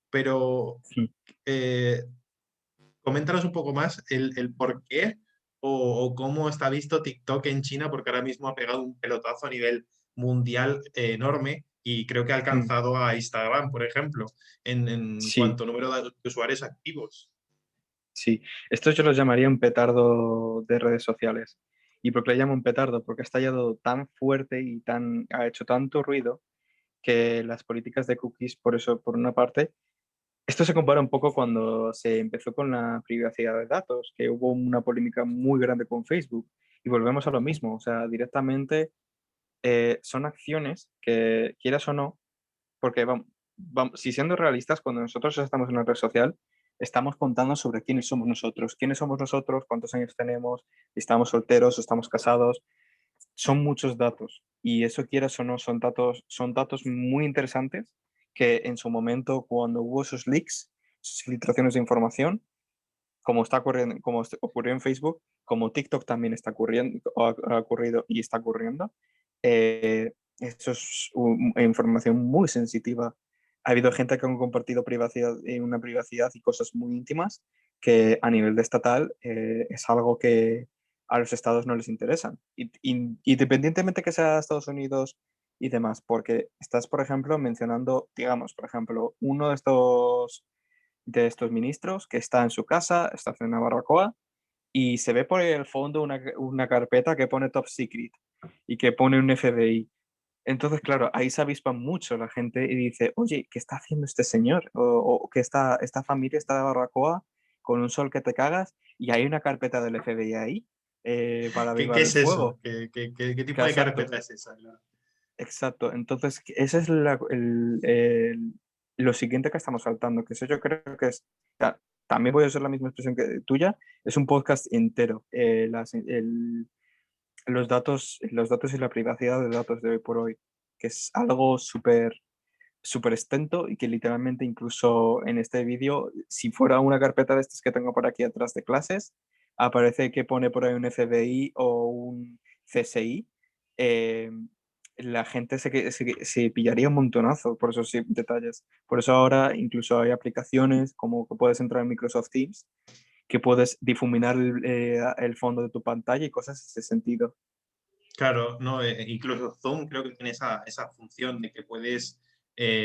pero Mm. eh, coméntanos un poco más el por qué o cómo está visto TikTok en China, porque ahora mismo ha pegado un pelotazo a nivel mundial enorme y creo que ha Mm. alcanzado a Instagram, por ejemplo, en Sí, cuanto a número de usuarios activos. sí. Esto yo lo llamaría un petardo de redes sociales. ¿Y por qué le llamo un petardo? Porque ha estallado tan fuerte y ha hecho tanto ruido que las políticas de cookies, por eso, por una parte, esto se compara un poco cuando se empezó con la privacidad de datos, que hubo una polémica muy grande con Facebook. Y volvemos a lo mismo, o sea, directamente son acciones que, quieras o no, porque si siendo realistas, cuando nosotros estamos en una red social, estamos contando sobre quiénes somos nosotros, cuántos años tenemos, si estamos solteros o estamos casados, son muchos datos y eso quieras o no son datos muy interesantes que en su momento cuando hubo esos leaks, esas filtraciones de información, como está ocurriendo, ocurrió en Facebook, como TikTok también está ocurriendo, ha ocurrido y está ocurriendo, eso es información muy sensitiva. Ha habido gente que ha compartido una privacidad y cosas muy íntimas que a nivel de estatal es algo que a los estados no les interesan. Independientemente que sea Estados Unidos y demás, porque estás, por ejemplo, mencionando, digamos, por ejemplo, uno de estos de estos ministros que está en su casa, está haciendo una barbacoa y se ve por el fondo una carpeta que pone Top Secret y que pone un FBI. Entonces, claro, ahí se avispa mucho la gente y dice, oye, ¿qué está haciendo este señor? O que esta familia está de barbacoa con un sol que te cagas y hay una carpeta del FBI ahí para ¿Qué avivar el es eso? fuego. ¿Qué tipo de Exacto, carpeta es esa? exacto. Entonces, ese es lo siguiente que estamos saltando, que eso yo creo que es, también voy a usar la misma expresión que tuya, es un podcast entero. Los datos y la privacidad de datos de hoy por hoy, que es algo súper extenso y que literalmente incluso en este vídeo, si fuera una carpeta de estas que tengo por aquí atrás de clases, aparece que pone por ahí un FBI o un CSI. eh, la gente se pillaría un montonazo por esos detalles. Por eso ahora incluso hay aplicaciones como que puedes entrar en Microsoft Teams, que puedes difuminar el fondo de tu pantalla y cosas en ese sentido. Claro, no, incluso Zoom creo que tiene esa función de que puedes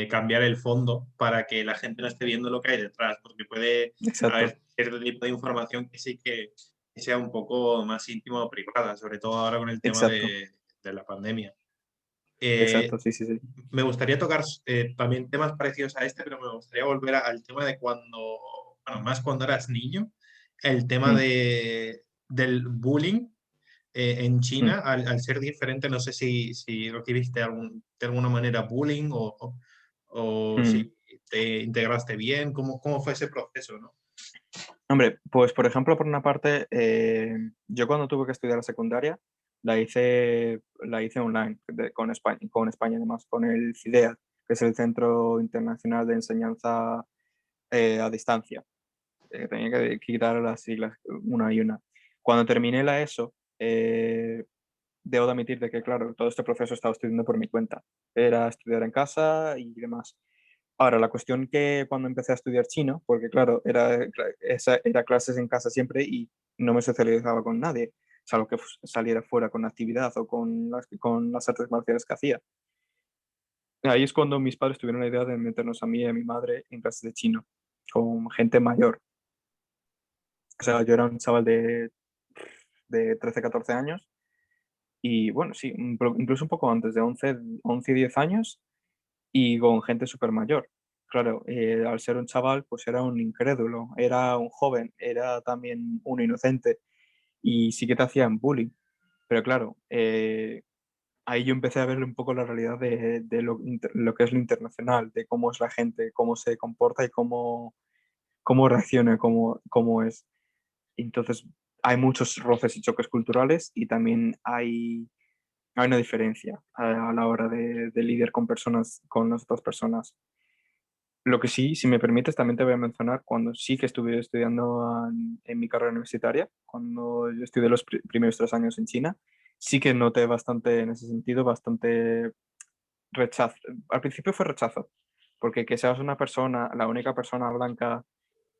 cambiar el fondo para que la gente no esté viendo lo que hay detrás, porque puede Exacto, haber cierto tipo de información que sí que sea un poco más íntima o privada, sobre todo ahora con el tema exacto, de la pandemia. exacto, Eh, sí, sí, sí. Me gustaría tocar también temas parecidos a este, pero me gustaría volver al tema de cuando, bueno, más cuando eras niño, el tema Mm, del bullying en mm, China, al ser diferente, no sé si recibiste de alguna manera bullying o mm. si te integraste bien, cómo fue ese proceso, ¿no? Hombre, pues por ejemplo, por una parte, yo cuando tuve que estudiar la secundaria, la hice online con España además, con el CIDEA, que es el Centro Internacional de Enseñanza a Distancia. Tenía que quitar las siglas una y una. Cuando terminé la ESO, debo de admitir de que, claro, todo este proceso estaba estudiando por mi cuenta. Era estudiar en casa y demás. Ahora, la cuestión que cuando empecé a estudiar chino, porque claro, era clases en casa siempre y no me socializaba con nadie, salvo que saliera fuera con la actividad o con las artes marciales que hacía. Ahí es cuando mis padres tuvieron la idea de meternos a mí y a mi madre en clases de chino, con gente mayor. O sea, yo era un chaval de 13 14 años y bueno, sí, incluso un poco antes, de 11 y 10 años, y con gente súper mayor. Claro, al ser un chaval, pues era un incrédulo, era un joven, era también un inocente y sí que te hacían bullying. Pero claro, ahí yo empecé a ver un poco la realidad de lo que es lo internacional, de cómo es la gente, cómo se comporta y cómo reacciona, cómo es. Entonces, hay muchos roces y choques culturales y también hay una diferencia a la hora de lidiar con personas, con las otras personas. Lo que sí, si me permites, también te voy a mencionar cuando sí que estuve estudiando en mi carrera universitaria, cuando yo estudié los primeros 3 años en China, sí que noté bastante en ese sentido, bastante rechazo. Al principio fue rechazo, porque que seas una persona, la única persona blanca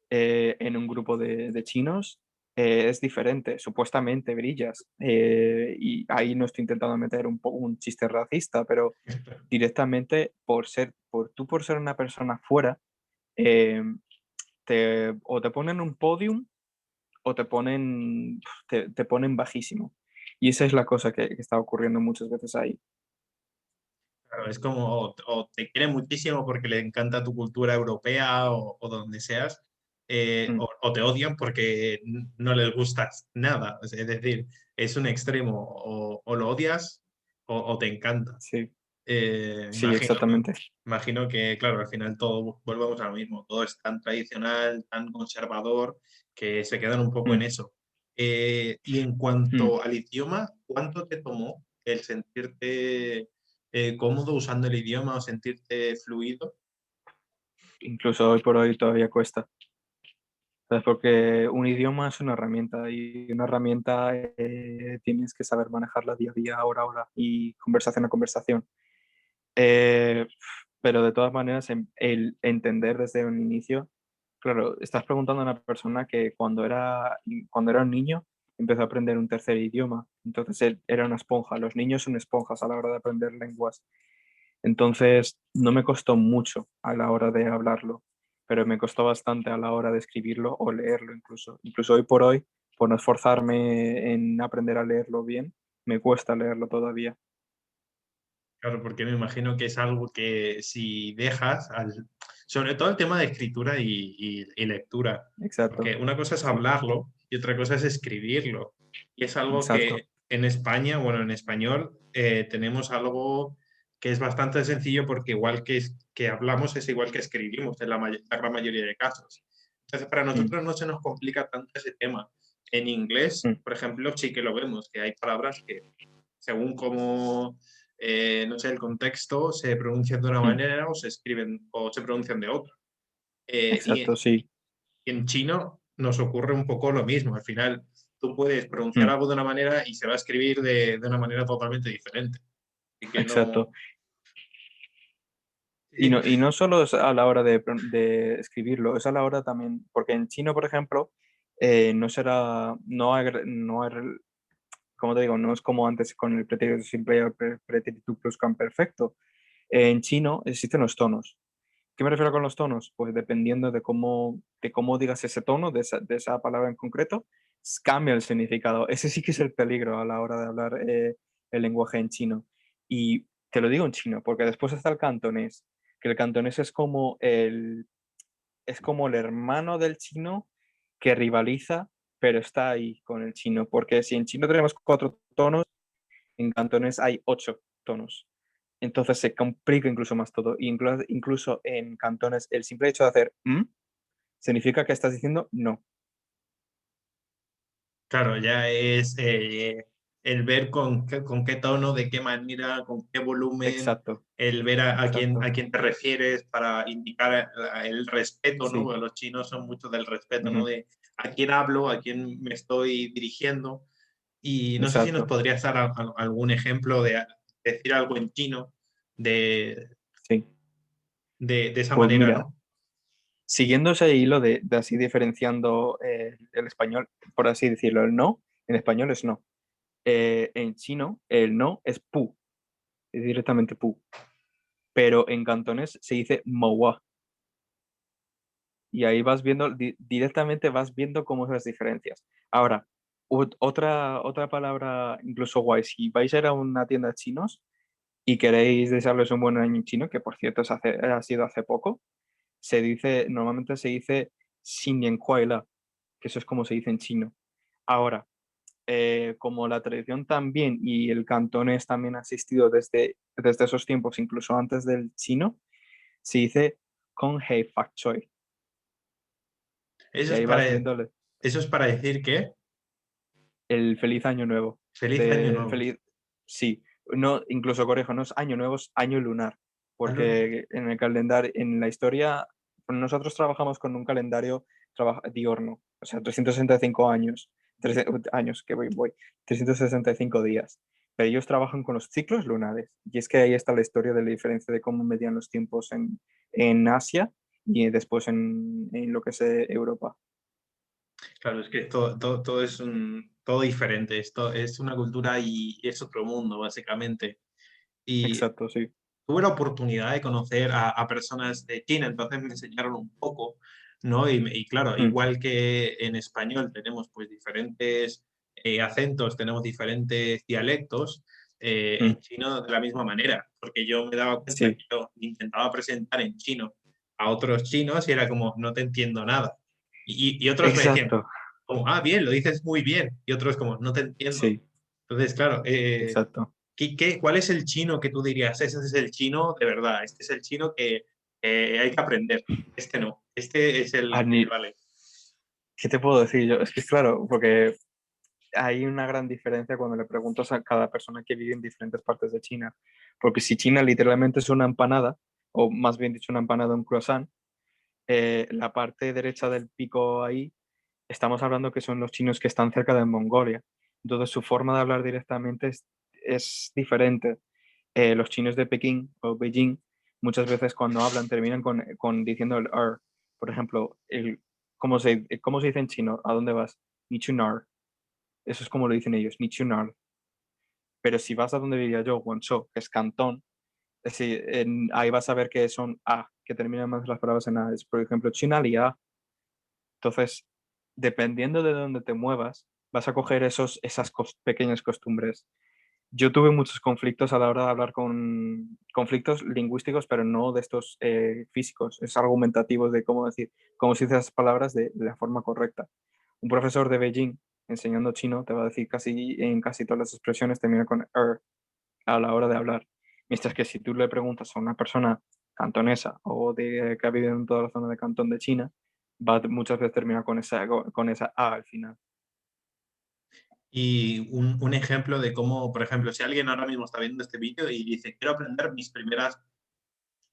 en un grupo de chinos, es diferente, supuestamente brillas. Y ahí no estoy intentando meter un chiste racista, pero directamente por ser una persona fuera, eh, o te ponen un podium o te ponen bajísimo. Y esa es la cosa que está ocurriendo muchas veces ahí. Claro, es como o te quiere muchísimo porque le encanta tu cultura europea o donde seas, Mm, o te odian porque no les gustas nada. Es decir, es un extremo, o lo odias o te encanta. sí, Eh, sí, imagino, exactamente. imagino que, claro, al final todo volvemos a lo mismo, todo es tan tradicional, tan conservador, que se quedan un poco en Mm, eso. Y en mm. cuanto al idioma, ¿cuánto te tomó el sentirte cómodo usando el idioma o sentirte fluido? Incluso hoy por hoy todavía cuesta. ¿Sabes? Porque un idioma es una herramienta y una herramienta tienes que saber manejarla día a día, hora a hora y conversación a conversación. Eh, pero de todas maneras, el entender desde un inicio, claro, estás preguntando a una persona que cuando era un niño empezó a aprender un tercer idioma, entonces él era una esponja. Los niños son esponjas a la hora de aprender lenguas, entonces no me costó mucho a la hora de hablarlo. pero me costó bastante a la hora de escribirlo o leerlo incluso. Incluso hoy por hoy, por no esforzarme en aprender a leerlo bien, me cuesta leerlo todavía. Claro, porque me imagino que es algo que si dejas, sobre todo el tema de escritura y lectura, Exacto. porque una cosa es Sí, hablarlo y otra cosa es escribirlo. Y es algo exacto. que en España, bueno, en español, tenemos algo que es bastante sencillo porque igual que hablamos es igual que escribimos en la gran mayoría de casos. Entonces, para Mm, nosotros no se nos complica tanto ese tema. En inglés, mm, por ejemplo, sí que lo vemos, que hay palabras que según cómo, no sé, el contexto, se pronuncian de una mm. manera o se escriben o se pronuncian de otra. Y Exacto, sí. en chino nos ocurre un poco lo mismo. Al final, tú puedes pronunciar Mm, algo de una manera y se va a escribir de una manera totalmente diferente. Así que exacto. no. Y no solo es a la hora de escribirlo, es a la hora también, porque en chino, por ejemplo, no será, no hay, como te digo, no es como antes con el pretérito simple y el pretérito pluscuamperfecto. En chino existen los tonos. ¿Qué me refiero con los tonos? Pues dependiendo de cómo digas ese tono, de esa palabra en concreto, cambia el significado. Ese sí que es el peligro a la hora de hablar el lenguaje en chino. Y te lo digo en chino, porque después está el cantonés, que el cantonés es como el hermano del chino que rivaliza, pero está ahí con el chino. Porque si en chino tenemos 4 tonos, en cantonés hay 8 tonos. Entonces se complica incluso más todo. Incluso en cantones, el simple hecho de hacer significa que estás diciendo no. Claro, ya es el ver con qué tono, de qué manera, con qué volumen, Exacto, el ver exacto. a quién te refieres para indicar el respeto, ¿no? Sí. Porque los chinos son mucho del respeto, ¿no? Ujú, De a quién hablo, a quién me estoy dirigiendo. Y no sé si nos exacto. podrías dar algún ejemplo de decir algo en chino de, Sí. de esa Pues manera, mira, ¿no? siguiendo ese hilo de así diferenciando el español, por así decirlo, el no, en español es no. En chino, el no es pu, es directamente pu. Pero en cantonés se dice mowa. Y ahí vas viendo, directamente vas viendo cómo son las diferencias. Ahora, otra palabra incluso guay, si vais a ir a una tienda de chinos y queréis desearles un buen año en chino, que por cierto ha sido hace poco, normalmente se dice Xin Nian Kuai Le, que eso es como se dice en chino. Ahora, como la tradición también y el cantonés también ha existido desde esos tiempos, incluso antes del chino, se dice Kong Hei Fak Choi. Eso Y es ahí para, vas viendo eso es para decir que el feliz año nuevo. feliz año nuevo. Feliz, sí, no, incluso corrijo, no es año nuevo, es año lunar, porque en el calendario, en la historia, bueno, nosotros trabajamos con un calendario diurno, o sea, 365 años, 365 días, pero ellos trabajan con los ciclos lunares, y es que ahí está la historia de la diferencia de cómo medían los tiempos en Asia y después en lo que es Europa. Claro, es que todo es todo diferente. Esto es una cultura y es otro mundo, básicamente. Y Exacto, sí. tuve la oportunidad de conocer a personas de China, entonces me enseñaron un poco, ¿no? Y claro, Mm, igual que en español tenemos pues diferentes acentos, tenemos diferentes dialectos, mm, en chino de la misma manera, porque yo me daba cuenta sí, que yo intentaba presentar en chino a otros chinos y era como, no te entiendo nada. Y otros me decían, exacto. como, ah, bien, lo dices muy bien. Y otros como, no te entiendo. Sí, Entonces, claro, exacto. cuál es el chino que tú dirías? Ese es el chino de verdad, este es el chino que hay que aprender. Este no, este es A el que ni- vale. ¿Qué te puedo decir yo? Es que es claro, porque hay una gran diferencia cuando le preguntas a cada persona que vive en diferentes partes de China. Porque si China literalmente es una empanada, o más bien dicho, una empanada, un croissant, la parte derecha del pico ahí, estamos hablando que son los chinos que están cerca de Mongolia. Entonces su forma de hablar directamente es diferente. Los chinos de Pekín o Beijing muchas veces cuando hablan terminan con diciendo el er. Por ejemplo, ¿cómo se dice en chino? ¿A dónde vas? Ni chunar. Eso es como lo dicen ellos, ni chunar. Pero si vas a donde vivía yo, Guangzhou, que es Cantón, ahí vas a ver que son a, que terminan más las palabras en A. Es, por ejemplo, China Lia. Entonces, dependiendo de dónde te muevas, vas a coger esas pequeñas costumbres. Yo tuve muchos conflictos a la hora de hablar con conflictos lingüísticos, pero no de estos físicos, es argumentativos de cómo se dicen las palabras de la forma correcta. Un profesor de Beijing enseñando chino te va a decir en casi todas las expresiones termina con a la hora de hablar. Mientras que si tú le preguntas a una persona cantonesa o que ha vivido en toda la zona de Cantón de China, va a muchas veces terminar con esa A al final. Y un ejemplo de cómo, por ejemplo, si alguien ahora mismo está viendo este vídeo y dice, quiero aprender mis primeras,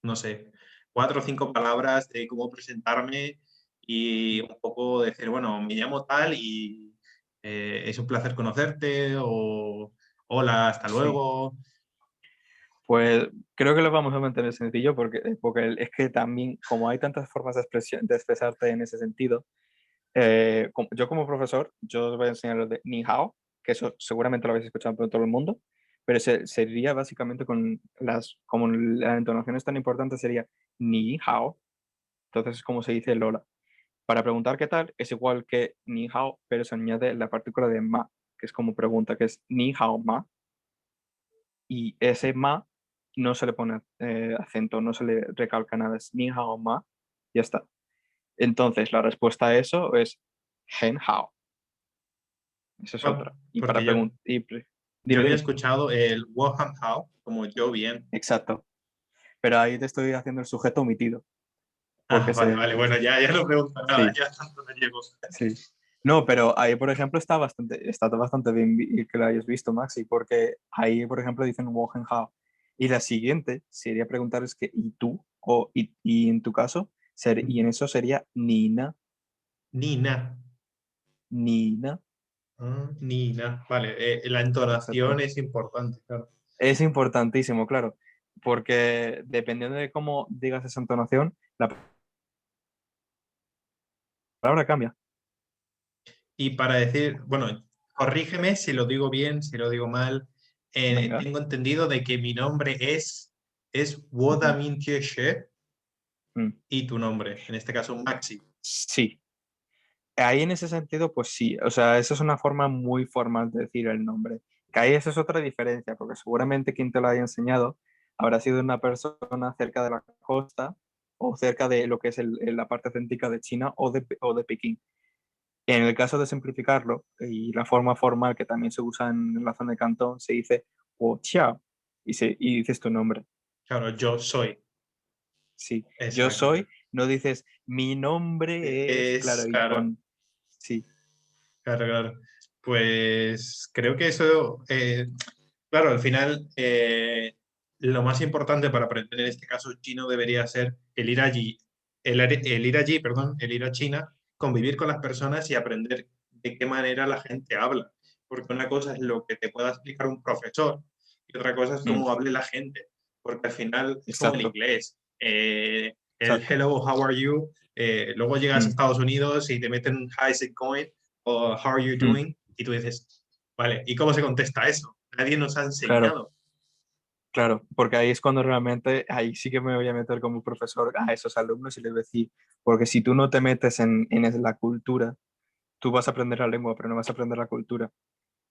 no sé, 4 o 5 palabras de cómo presentarme y un poco decir, bueno, me llamo tal y es un placer conocerte o hola, hasta Sí. luego. Pues creo que lo vamos a mantener sencillo porque es que también, como hay tantas formas de expresarte en ese sentido, yo como profesor, yo os voy a enseñar lo de ni hao, que eso seguramente lo habéis escuchado por todo el mundo, pero sería básicamente como la entonación es tan importante, sería ni hao, entonces es como se dice Lola. Para preguntar qué tal, es igual que ni hao, pero se añade la partícula de ma, que es como pregunta, que es ni hao ma, y ese ma no se le pone acento, no se le recalca nada, es ni hao ma, ya está. Entonces, la respuesta a eso es hen hao. Esa es Ah, otra. Y para porque preguntar. yo Dime, había dime. escuchado el Woham How, como yo bien. Exacto. Pero ahí te estoy haciendo el sujeto omitido. Ah, Porque vale, vale, bueno, ya no pregunto nada, sí, ya tanto me llevo. sí. No, pero ahí, por ejemplo, está bastante bien que lo hayas visto, Maxi, porque ahí, por ejemplo, dicen Wohenhao. Y la siguiente sería preguntar es que, ¿y tú? Y en tu caso, y en eso sería Nina, Nina. Nina. Nina. Vale, la entonación Exacto. es importante, claro. Es importantísimo, claro, porque dependiendo de cómo digas esa entonación, la palabra cambia. Y para decir, bueno, corrígeme si lo digo bien, si lo digo mal. Venga. Tengo entendido de que mi nombre es Ujú. Wodamin She Mm. y tu nombre, en este caso Maxi. Sí, ahí en ese sentido, pues sí, o sea, esa es una forma muy formal de decir el nombre. Que ahí esa es otra diferencia, porque seguramente quien te lo haya enseñado habrá sido una persona cerca de la costa o cerca de lo que es la parte céntrica de China o de Pekín. En el caso de simplificarlo, y la forma formal que también se usa en la zona de Cantón, se dice "wo qiao", y dices tu nombre. Claro, yo soy. Sí, yo Exacto. soy, no dices mi nombre es, claro, y Claro, con, sí. claro, claro. Pues creo que eso, claro, al final, lo más importante para aprender en este caso chino debería ser el ir allí, el ir allí, perdón, el ir a China, convivir con las personas y aprender de qué manera la gente habla. Porque una cosa es lo que te pueda explicar un profesor y otra cosa es Mm, cómo hable la gente. Porque al final es como el exacto, inglés. El exacto. hello, how are you? Luego llegas a Mm, Estados Unidos y te meten how's it going o how are you mm, doing y tú dices, vale, ¿y cómo se contesta eso? Nadie nos ha claro, enseñado. claro, porque ahí es cuando realmente, ahí sí que me voy a meter como profesor a esos alumnos y les voy a decir, porque si tú no te metes en la cultura, tú vas a aprender la lengua, pero no vas a aprender la cultura.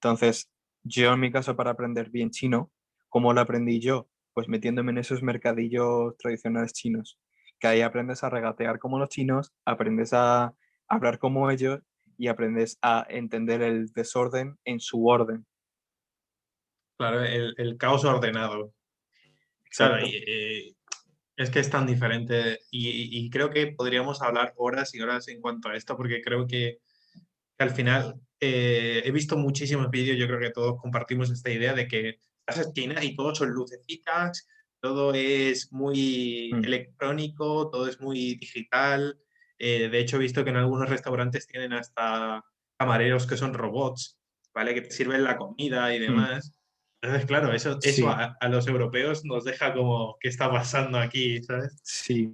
Entonces, yo en mi caso para aprender bien chino, ¿cómo lo aprendí yo? Pues metiéndome en esos mercadillos tradicionales chinos, que ahí aprendes a regatear como los chinos, aprendes a hablar como ellos y aprendes a entender el desorden en su orden. Claro, el caos ordenado. Claro, Exacto. es que es tan diferente y creo que podríamos hablar horas y horas en cuanto a esto porque creo que al final he visto muchísimos vídeos, yo creo que todos compartimos esta idea de que estás en China y todo son lucecitas, todo es muy Mm, electrónico, todo es muy digital. De hecho, he visto que en algunos restaurantes tienen hasta camareros que son robots, ¿vale? Que te sirven la comida y mm. demás. Entonces, claro, eso Sí, a los europeos nos deja como, ¿qué está pasando aquí? ¿Sabes? sí.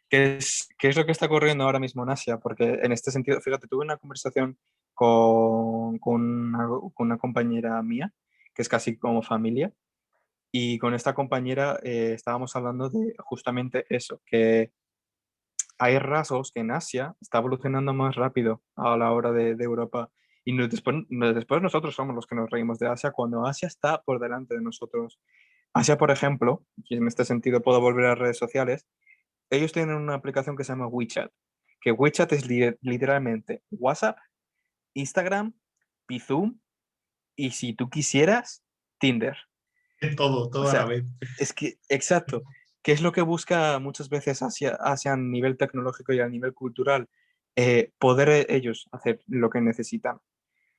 ¿Qué es lo que está ocurriendo ahora mismo en Asia? Porque en este sentido, fíjate, tuve una conversación con una compañera mía, que es casi como familia, Y con esta compañera estábamos hablando de justamente eso, que hay rasgos que en Asia está evolucionando más rápido a la hora de Europa. Y después nosotros somos los que nos reímos de Asia cuando Asia está por delante de nosotros. Asia, por ejemplo, y en este sentido puedo volver a redes sociales, ellos tienen una aplicación que se llama WeChat, que WeChat es literalmente WhatsApp, Instagram, Bizum y si tú quisieras, Tinder. Todo, O todo a la sea, vez. es que, exacto, ¿qué es lo que busca muchas veces Asia a nivel tecnológico y a nivel cultural? Poder ellos hacer lo que necesitan.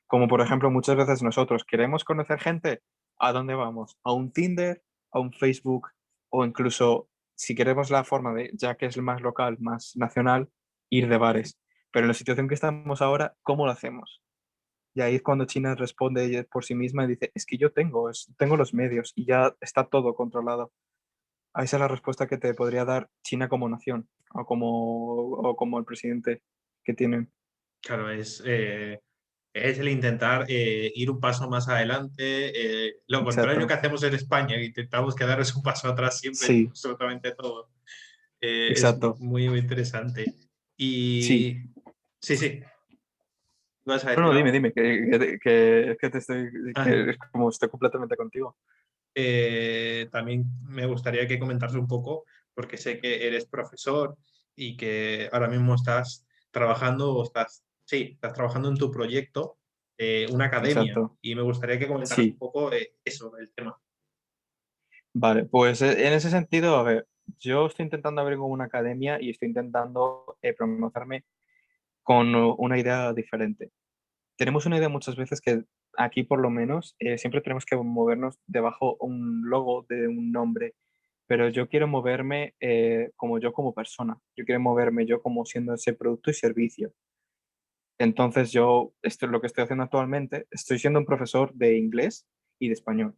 Como por ejemplo, muchas veces nosotros queremos conocer gente, ¿a dónde vamos? ¿A un Tinder, a un Facebook o incluso, si queremos la forma de, ya que es más local, más nacional, ir de bares? Pero en la situación que estamos ahora, ¿cómo lo hacemos? Y ahí es cuando China responde ella por sí misma y dice, es que yo tengo los medios y ya está todo controlado. A esa es la respuesta que te podría dar China como nación o como el presidente que tienen. Claro, es el intentar ir un paso más adelante. Lo contrario que Exacto. hacemos en España, que intentamos quedarles un paso atrás siempre en Sí, absolutamente todo. Es exacto. muy, muy interesante. Sí. Y sí, sí, ¿vas a No, decir no, algo? dime, que te estoy, Ah, que es como estoy completamente contigo. también me gustaría que comentaras un poco, porque sé que eres profesor y que ahora mismo estás trabajando o estás trabajando en tu proyecto, una academia, Exacto. y me gustaría que comentaras un Sí. poco eso, el tema. Vale, pues en ese sentido, a ver, yo estoy intentando abrir como una academia y estoy intentando promocionarme con una idea diferente. Tenemos una idea muchas veces que aquí por lo menos siempre tenemos que movernos debajo un logo de un nombre, pero yo quiero moverme como yo como persona, yo quiero moverme yo como siendo ese producto y servicio. Entonces yo, esto es lo que estoy haciendo actualmente, estoy siendo un profesor de inglés y de español.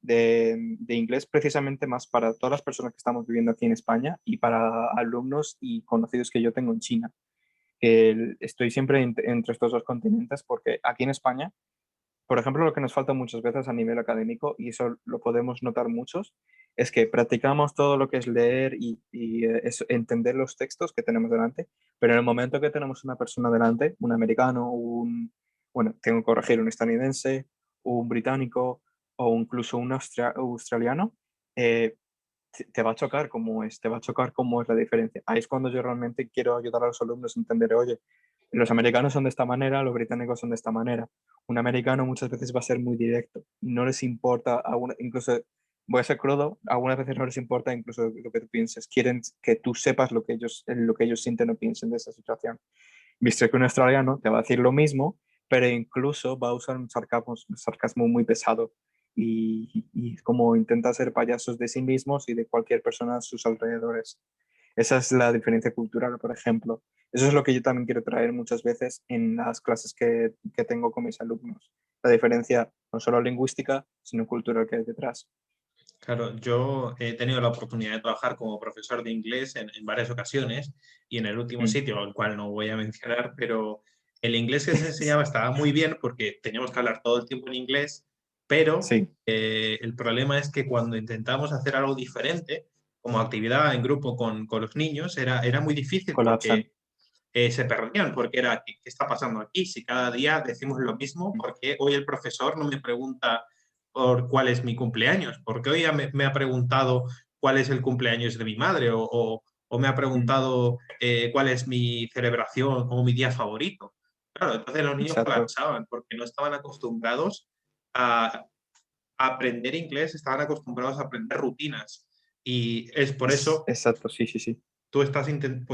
De inglés precisamente más para todas las personas que estamos viviendo aquí en España y para alumnos y conocidos que yo tengo en China. Estoy siempre entre estos dos continentes porque aquí en España, por ejemplo, lo que nos falta muchas veces a nivel académico, y eso lo podemos notar muchos, es que practicamos todo lo que es leer y entender los textos que tenemos delante, pero en el momento que tenemos una persona delante, un americano, bueno, tengo que corregir, un estadounidense, un británico o incluso un australiano, eh, te va a chocar te va a chocar cómo es la diferencia. Ahí es cuando yo realmente quiero ayudar a los alumnos a entender, oye, los americanos son de esta manera, los británicos son de esta manera. Un americano muchas veces va a ser muy directo, no les importa, incluso voy a ser crudo, algunas veces no les importa incluso lo que tú pienses, quieren que tú sepas lo que ellos sienten o piensen de esa situación. Visto que un australiano te va a decir lo mismo, pero incluso va a usar un sarcasmo muy pesado y como intenta ser payasos de sí mismos y de cualquier persona a sus alrededores. Esa es la diferencia cultural, por ejemplo. Eso es lo que yo también quiero traer muchas veces en las clases que tengo con mis alumnos. La diferencia no solo lingüística, sino cultural que hay detrás. Claro, yo he tenido la oportunidad de trabajar como profesor de inglés en varias ocasiones y en el último Mm. sitio, al cual no voy a mencionar, pero el inglés que se enseñaba estaba muy bien porque teníamos que hablar todo el tiempo en inglés, pero Sí, el problema es que cuando intentamos hacer algo diferente, como actividad en grupo con los niños, era muy difícil colapsan. porque se perdían, porque era, ¿qué está pasando aquí? Si cada día decimos lo mismo, ¿por qué hoy el profesor no me pregunta por cuál es mi cumpleaños? ¿Por qué hoy me ha preguntado cuál es el cumpleaños de mi madre? O me ha Mm. preguntado cuál es mi celebración o mi día favorito. Claro, entonces los niños Exacto. colapsaban porque no estaban acostumbrados a aprender inglés, estaban acostumbrados a aprender rutinas. Y es por eso Exacto, sí, sí, sí. pues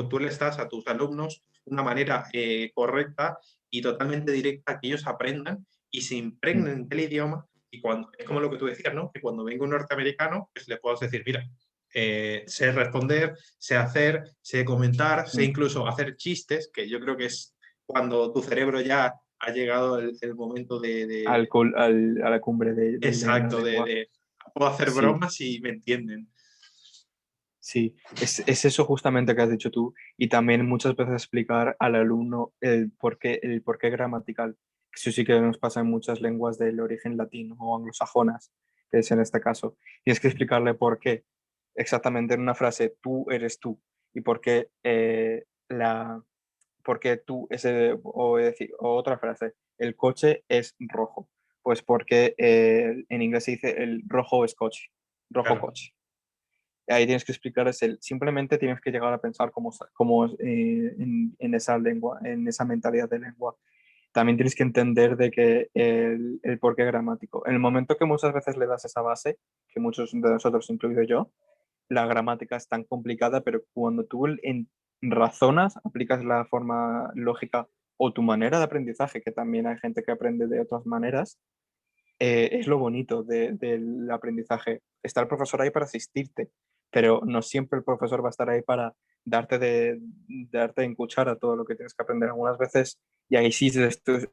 tú le estás a tus alumnos una manera correcta y totalmente directa que ellos aprendan y se Mm. impregnen del idioma. Y cuando, es como lo que tú decías, ¿no? Que cuando venga un norteamericano, pues le puedas decir, mira, sé responder, sé hacer, sé comentar, sé Mm. incluso hacer chistes, que yo creo que es cuando tu cerebro ya ha llegado el momento A la cumbre de la exacto, lengua. puedo hacer Sí, bromas y me entienden. sí. Es eso justamente que has dicho tú. Y también muchas veces explicar al alumno el porqué gramatical. Eso sí que nos pasa en muchas lenguas del origen latino o anglosajonas, que es en este caso. Tienes que explicarle por qué exactamente en una frase tú eres tú y por qué porque tú, o otra frase, el coche es rojo. Pues porque en inglés se dice el rojo es coche, rojo Claro. coche. Ahí tienes que explicarles simplemente tienes que llegar a pensar como en esa lengua, en esa mentalidad de lengua. También tienes que entender de que el porqué gramático. En el momento que muchas veces le das esa base, que muchos de nosotros, incluido yo, la gramática es tan complicada, pero cuando tú razonas, aplicas la forma lógica o tu manera de aprendizaje, que también hay gente que aprende de otras maneras, es lo bonito del aprendizaje. Está el profesor ahí para asistirte, pero no siempre el profesor va a estar ahí para darte en cuchara todo lo que tienes que aprender. Algunas veces, y ahí sí os estoy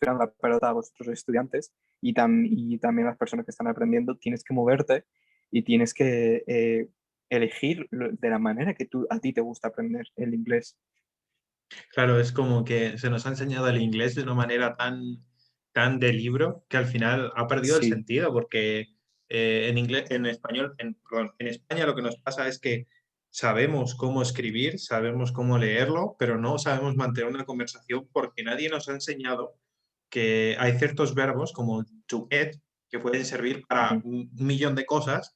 dando la pelota a vosotros estudiantes y también a las personas que están aprendiendo, tienes que moverte y tienes que elegir de la manera que a ti te gusta aprender el inglés. Claro, es como que se nos ha enseñado el inglés de una manera tan de libro que al final ha perdido el Sí. sentido, porque en inglés, en español, perdón, en España lo que nos pasa es que sabemos cómo escribir, sabemos cómo leerlo, pero no sabemos mantener una conversación porque nadie nos ha enseñado que hay ciertos verbos como to get que pueden servir para Ujú, un millón de cosas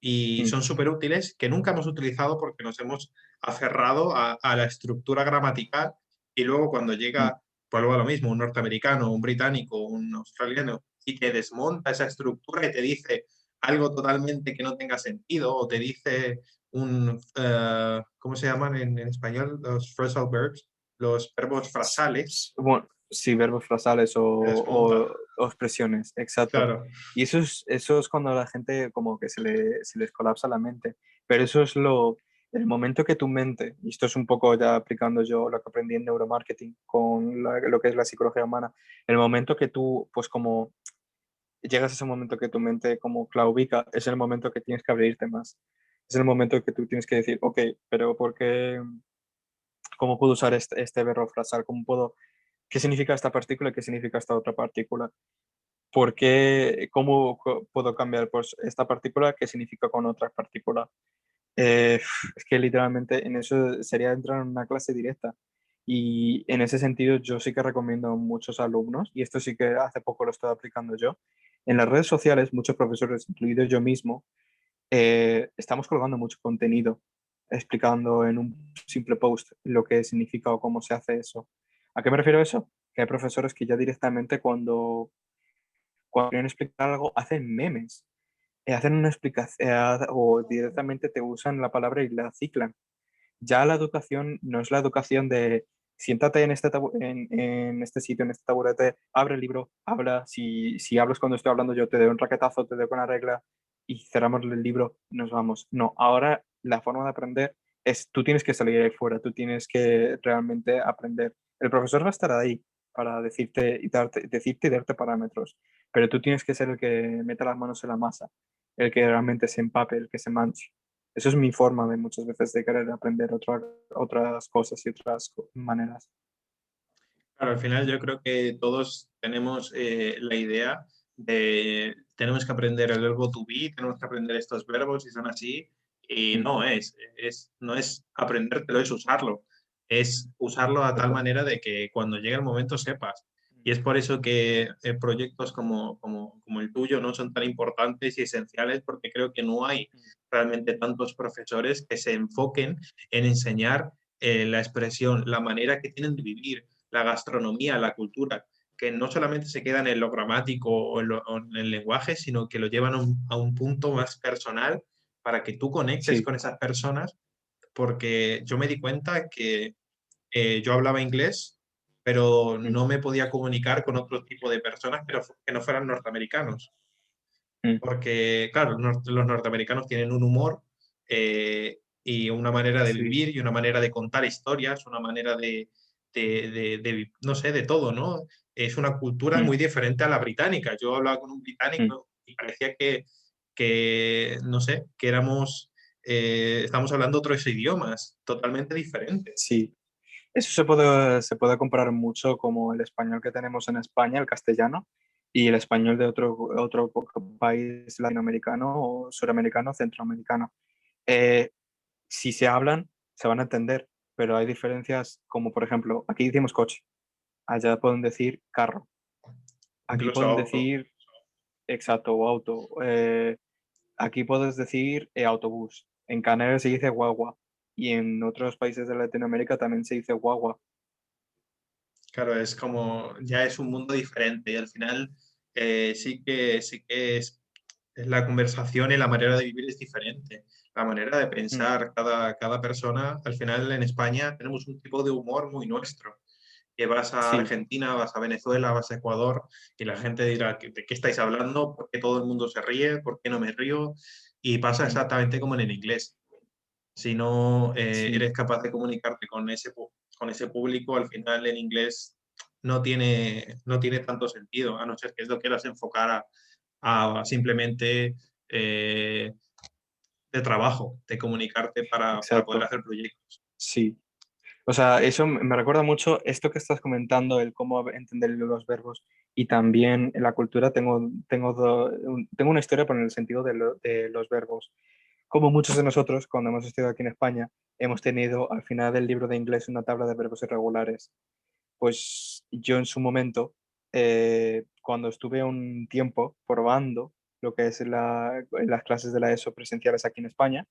y mm, son súper útiles que nunca hemos utilizado porque nos hemos aferrado a la estructura gramatical y luego cuando mm. llega, vuelvo a lo mismo, un norteamericano, un británico, un australiano y te desmonta esa estructura y te dice algo totalmente que no tenga sentido o te dice ¿cómo se llaman en español? Los phrasal verbs, los verbos frasales, Bueno, sí, verbos frasales te desmonta. o expresiones, exacto. Claro, Y eso es cuando a la gente como que se les colapsa la mente. Pero eso es el momento que tu mente, y esto es un poco ya aplicando yo lo que aprendí en neuromarketing con lo que es la psicología humana, el momento que tú, pues como llegas a ese momento que tu mente como claudica, es el momento que tienes que abrirte más. Es el momento que tú tienes que decir, ok, pero ¿por qué? ¿Cómo puedo usar este verbo frasal? ¿Cómo puedo qué significa esta partícula y qué significa esta otra partícula. ¿Por qué, puedo cambiar pues, esta partícula? ¿Qué significa con otra partícula? Eh, es que literalmente en eso sería entrar en una clase directa. Y en ese sentido yo sí que recomiendo a muchos alumnos, y esto sí que hace poco lo estoy aplicando yo, en las redes sociales, muchos profesores, incluido yo mismo, estamos colgando mucho contenido explicando en un simple post lo que significa o cómo se hace eso. ¿A qué me refiero a eso? Que hay profesores que ya directamente cuando quieren explicar algo hacen memes, hacen una explicación o directamente te usan la palabra y la ciclan. Ya la educación no es la educación de siéntate en este sitio, en este taburete, abre el libro, habla, si hablas cuando estoy hablando yo te doy un raquetazo, te doy con la regla y cerramos el libro, nos vamos. No, ahora la forma de aprender es tú tienes que salir ahí fuera, tú tienes que realmente aprender. El profesor va a estar ahí para decirte y darte parámetros, pero tú tienes que ser el que meta las manos en la masa, el que realmente se empape, el que se manche. Eso es mi forma de muchas veces de querer aprender otras cosas y otras maneras. claro, al final yo creo que todos tenemos la idea de tenemos que aprender el verbo to be, tenemos que aprender estos verbos y son así, y Mm, no es aprendértelo, es usarlo. Es usarlo a tal exacto. manera de que cuando llegue el momento sepas. Y es por eso que proyectos como el tuyo no son tan importantes y esenciales, porque creo que no hay realmente tantos profesores que se enfoquen en enseñar la expresión, la manera que tienen de vivir, la gastronomía, la cultura, que no solamente se quedan en lo gramático o en el lenguaje, sino que lo llevan a un punto más personal para que tú conectes Sí. con esas personas, porque yo me di cuenta que yo hablaba inglés, pero Mm, no me podía comunicar con otro tipo de personas que no fueran norteamericanos. mm, Porque, claro, los norteamericanos tienen un humor y una manera de sí. vivir y una manera de contar historias, una manera no sé, de todo, ¿no? Es una cultura Mm, muy diferente a la británica. Yo hablaba con un mm, británico y parecía no sé, que estamos hablando otros idiomas totalmente diferentes. sí. Eso se puede comparar mucho como el español que tenemos en España, el castellano, y el español de otro país latinoamericano o suramericano, centroamericano. Eh, si se hablan, se van a entender, pero hay diferencias como, por ejemplo, aquí decimos coche, allá pueden decir carro, aquí Incluso pueden auto. decir exacto o auto, aquí puedes decir autobús, en Canarias se dice guagua y en otros países de Latinoamérica también se dice guagua. Claro, es como, ya es un mundo diferente y al final sí que es la conversación y la manera de vivir es diferente. La manera de Mm, pensar, cada persona, al final en España tenemos un tipo de humor muy nuestro. Que vas a sí, Argentina, vas a Venezuela, vas a Ecuador y la gente dirá, ¿de qué estáis hablando? ¿Por qué todo el mundo se ríe? ¿Por qué no me río? Y pasa mm, exactamente como en el inglés. Si no sí, eres capaz de comunicarte con ese público, al final en inglés no tiene tanto sentido, a no ser que es lo quieras enfocar a simplemente eh, de trabajo, de comunicarte para poder exacto, hacer proyectos. sí. O sea, eso me recuerda mucho esto que estás comentando, el cómo entender los verbos y también en la cultura. Tengo una historia por el sentido de los verbos. Como muchos de nosotros, cuando hemos estudiado aquí en España, hemos tenido al final del libro de inglés una tabla de verbos irregulares. Pues yo en su momento, cuando estuve un tiempo probando lo que es las clases de la ESO presenciales aquí en España,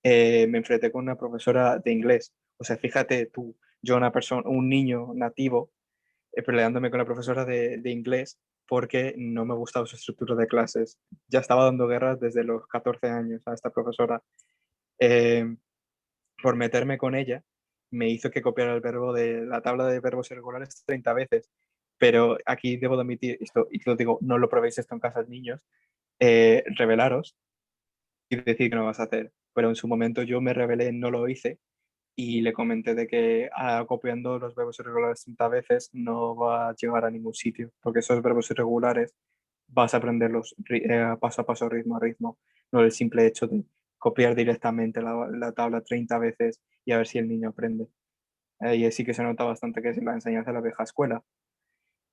me enfrenté con una profesora de inglés. O sea, fíjate tú, yo una persona, un niño nativo, peleándome con la profesora de inglés porque no me gustaba su estructura de clases. Ya estaba dando guerras desde los 14 años a esta profesora. Eh, por meterme con ella, me hizo que copiara el verbo de la tabla de verbos irregulares 30 veces. Pero aquí debo de admitir, esto, y te lo digo, no lo probéis esto en casa, niños, revelaros y decir que no vas a hacer. Pero en su momento yo me rebelé, no lo hice y le comenté de que copiando los verbos irregulares 30 veces no va a llegar a ningún sitio, porque esos verbos irregulares vas a aprenderlos paso a paso, ritmo a ritmo, no el simple hecho de copiar directamente la tabla 30 veces y a ver si el niño aprende. Y sí que se nota bastante que es la enseñanza de la vieja escuela.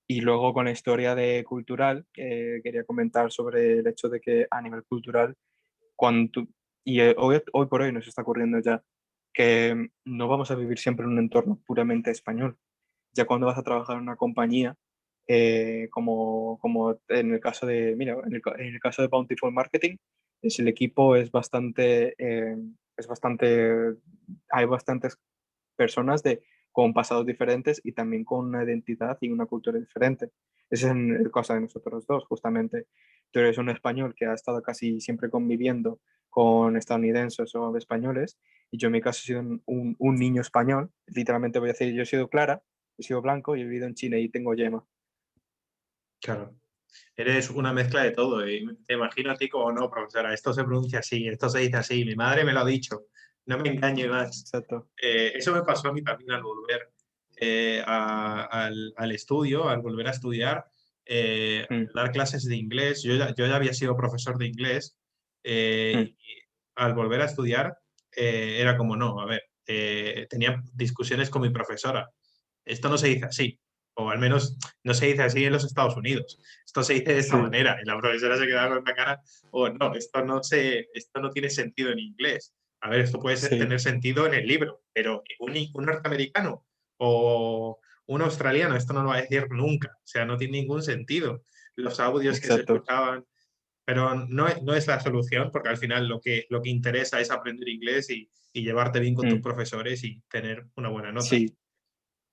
Y luego con la historia de cultural, quería comentar sobre el hecho de que a nivel cultural cuando hoy por hoy nos está ocurriendo ya que no vamos a vivir siempre en un entorno puramente español. Ya cuando vas a trabajar en una compañía, como en el caso de, mira, en el caso de Bountiful Marketing, el equipo es bastante, hay bastantes personas con pasados diferentes y también con una identidad y una cultura diferente. Ese es el caso de nosotros dos, justamente. Tú eres un español que ha estado casi siempre conviviendo con estadounidenses o españoles, y yo en mi caso he sido un niño español. Literalmente voy a decir, yo he sido clara, he sido blanco y he vivido en China y tengo yema. Claro. Eres una mezcla de todo. Y te imagino a ti como no, profesora. Esto se pronuncia así, esto se dice así. Mi madre me lo ha dicho. No me engañe más. Exacto. Eso me pasó a mí también al volver al estudio, al volver a estudiar, Mm, dar clases de inglés. Yo ya había sido profesor de inglés mm, y al volver a estudiar era como, no, a ver, tenía discusiones con mi profesora. Esto no se dice así, o al menos no se dice así en los Estados Unidos. Esto se dice de esta sí, manera. Y la profesora se quedaba con la cara, o no, esto no tiene sentido en inglés. A ver, esto puede sí, tener sentido en el libro, pero un norteamericano o un australiano esto no lo va a decir nunca. O sea, no tiene ningún sentido. Los audios que se exacto. escuchaban, pero no es la solución, porque al final lo que interesa es aprender inglés y llevarte bien con tus Mm, profesores y tener una buena nota. sí, exacto.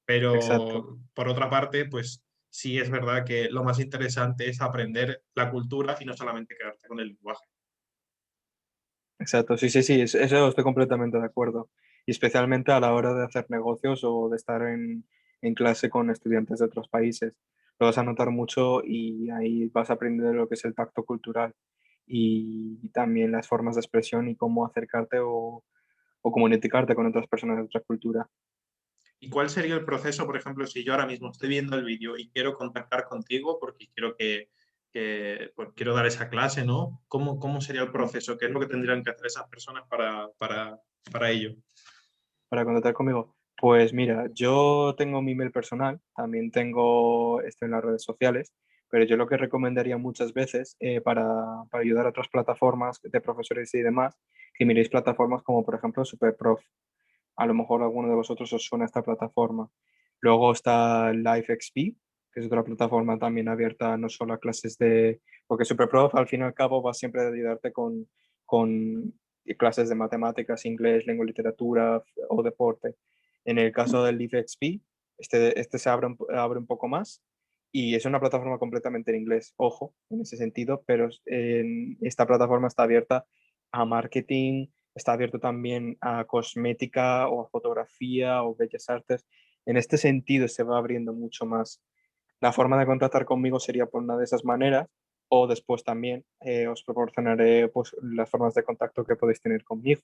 Pero por otra parte, pues sí es verdad que lo más interesante es aprender la cultura y no solamente quedarte con el lenguaje. Exacto, sí, sí, sí, eso estoy completamente de acuerdo. Y especialmente a la hora de hacer negocios o de estar en clase con estudiantes de otros países. Lo vas a notar mucho y ahí vas a aprender lo que es el tacto cultural y también las formas de expresión y cómo acercarte o comunicarte con otras personas de otra cultura. ¿Y cuál sería el proceso, por ejemplo, si yo ahora mismo estoy viendo el vídeo y quiero contactar contigo porque quiero pues, quiero dar esa clase, ¿no? ¿Cómo sería el Mm. proceso? ¿Qué es lo que tendrían que hacer esas personas para ello? Para contactar conmigo. Pues mira, yo tengo mi email personal, también tengo esto en las redes sociales. pero yo lo que recomendaría muchas veces para ayudar a otras plataformas de profesores y demás, que miréis plataformas como por ejemplo SuperProf. A lo mejor alguno de vosotros os suena esta plataforma. Luego está LiveXP, que es otra plataforma también abierta no solo a clases de... Porque SuperProf al fin y al cabo va siempre a ayudarte con clases de matemáticas, inglés, lengua y literatura o deporte. En el caso del LiveXP, este se abre un poco más y es una plataforma completamente en inglés, ojo, en ese sentido, pero esta plataforma está abierta a marketing, está abierto también a cosmética o a fotografía o bellas artes. En este sentido se va abriendo mucho más. La forma de contactar conmigo sería por una de esas maneras o después también os proporcionaré pues, las formas de contacto que podéis tener conmigo.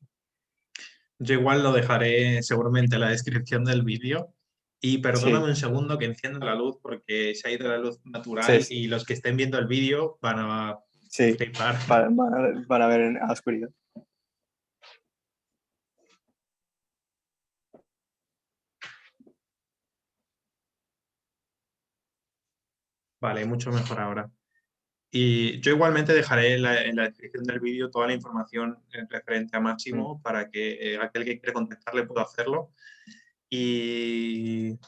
Yo igual lo dejaré seguramente en la descripción del vídeo. Y perdóname Sí, un segundo que encienda la luz porque se ha ido la luz sí, natural y los que estén viendo el vídeo van a sí. flipar. Van a ver en la oscuridad. Vale, mucho mejor ahora. Y yo igualmente dejaré en la descripción del vídeo toda la información referente a Mm, Máximo para que aquel que quiera contactarle pueda hacerlo. Y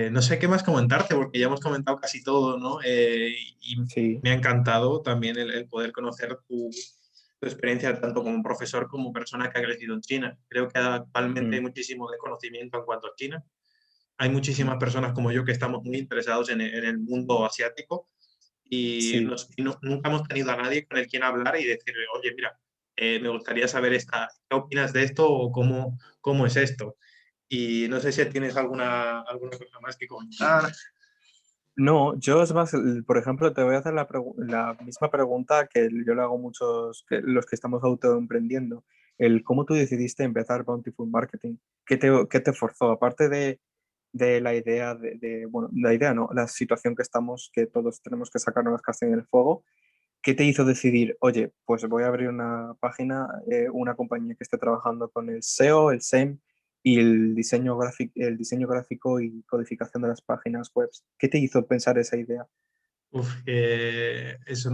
no sé qué más comentarte porque ya hemos comentado casi todo, ¿no? Y sí. me ha encantado también el poder conocer tu experiencia tanto como profesor como persona que ha crecido en China. Creo que actualmente hay Mm, muchísimo desconocimiento en cuanto a China. Hay mm, muchísimas personas como yo que estamos muy interesados en el mundo asiático y, sí. nunca hemos tenido a nadie con el quien hablar y decirle, oye, mira, me gustaría saber qué opinas de esto o cómo es esto. Y no sé si tienes alguna cosa más que comentar. No, yo es más, por ejemplo, te voy a hacer la misma pregunta que yo le hago a muchos, los que estamos autoemprendiendo. El cómo tú decidiste empezar Bountiful Marketing. Qué te forzó? Aparte de la idea bueno, la idea no, la situación que estamos, que todos tenemos que sacarnos las castañas en el fuego. ¿Qué te hizo decidir, oye, pues voy a abrir una página, una compañía que esté trabajando con el SEO, el SEM y el diseño gráfico y codificación de las páginas web? ¿Qué te hizo pensar esa idea? Uf, es es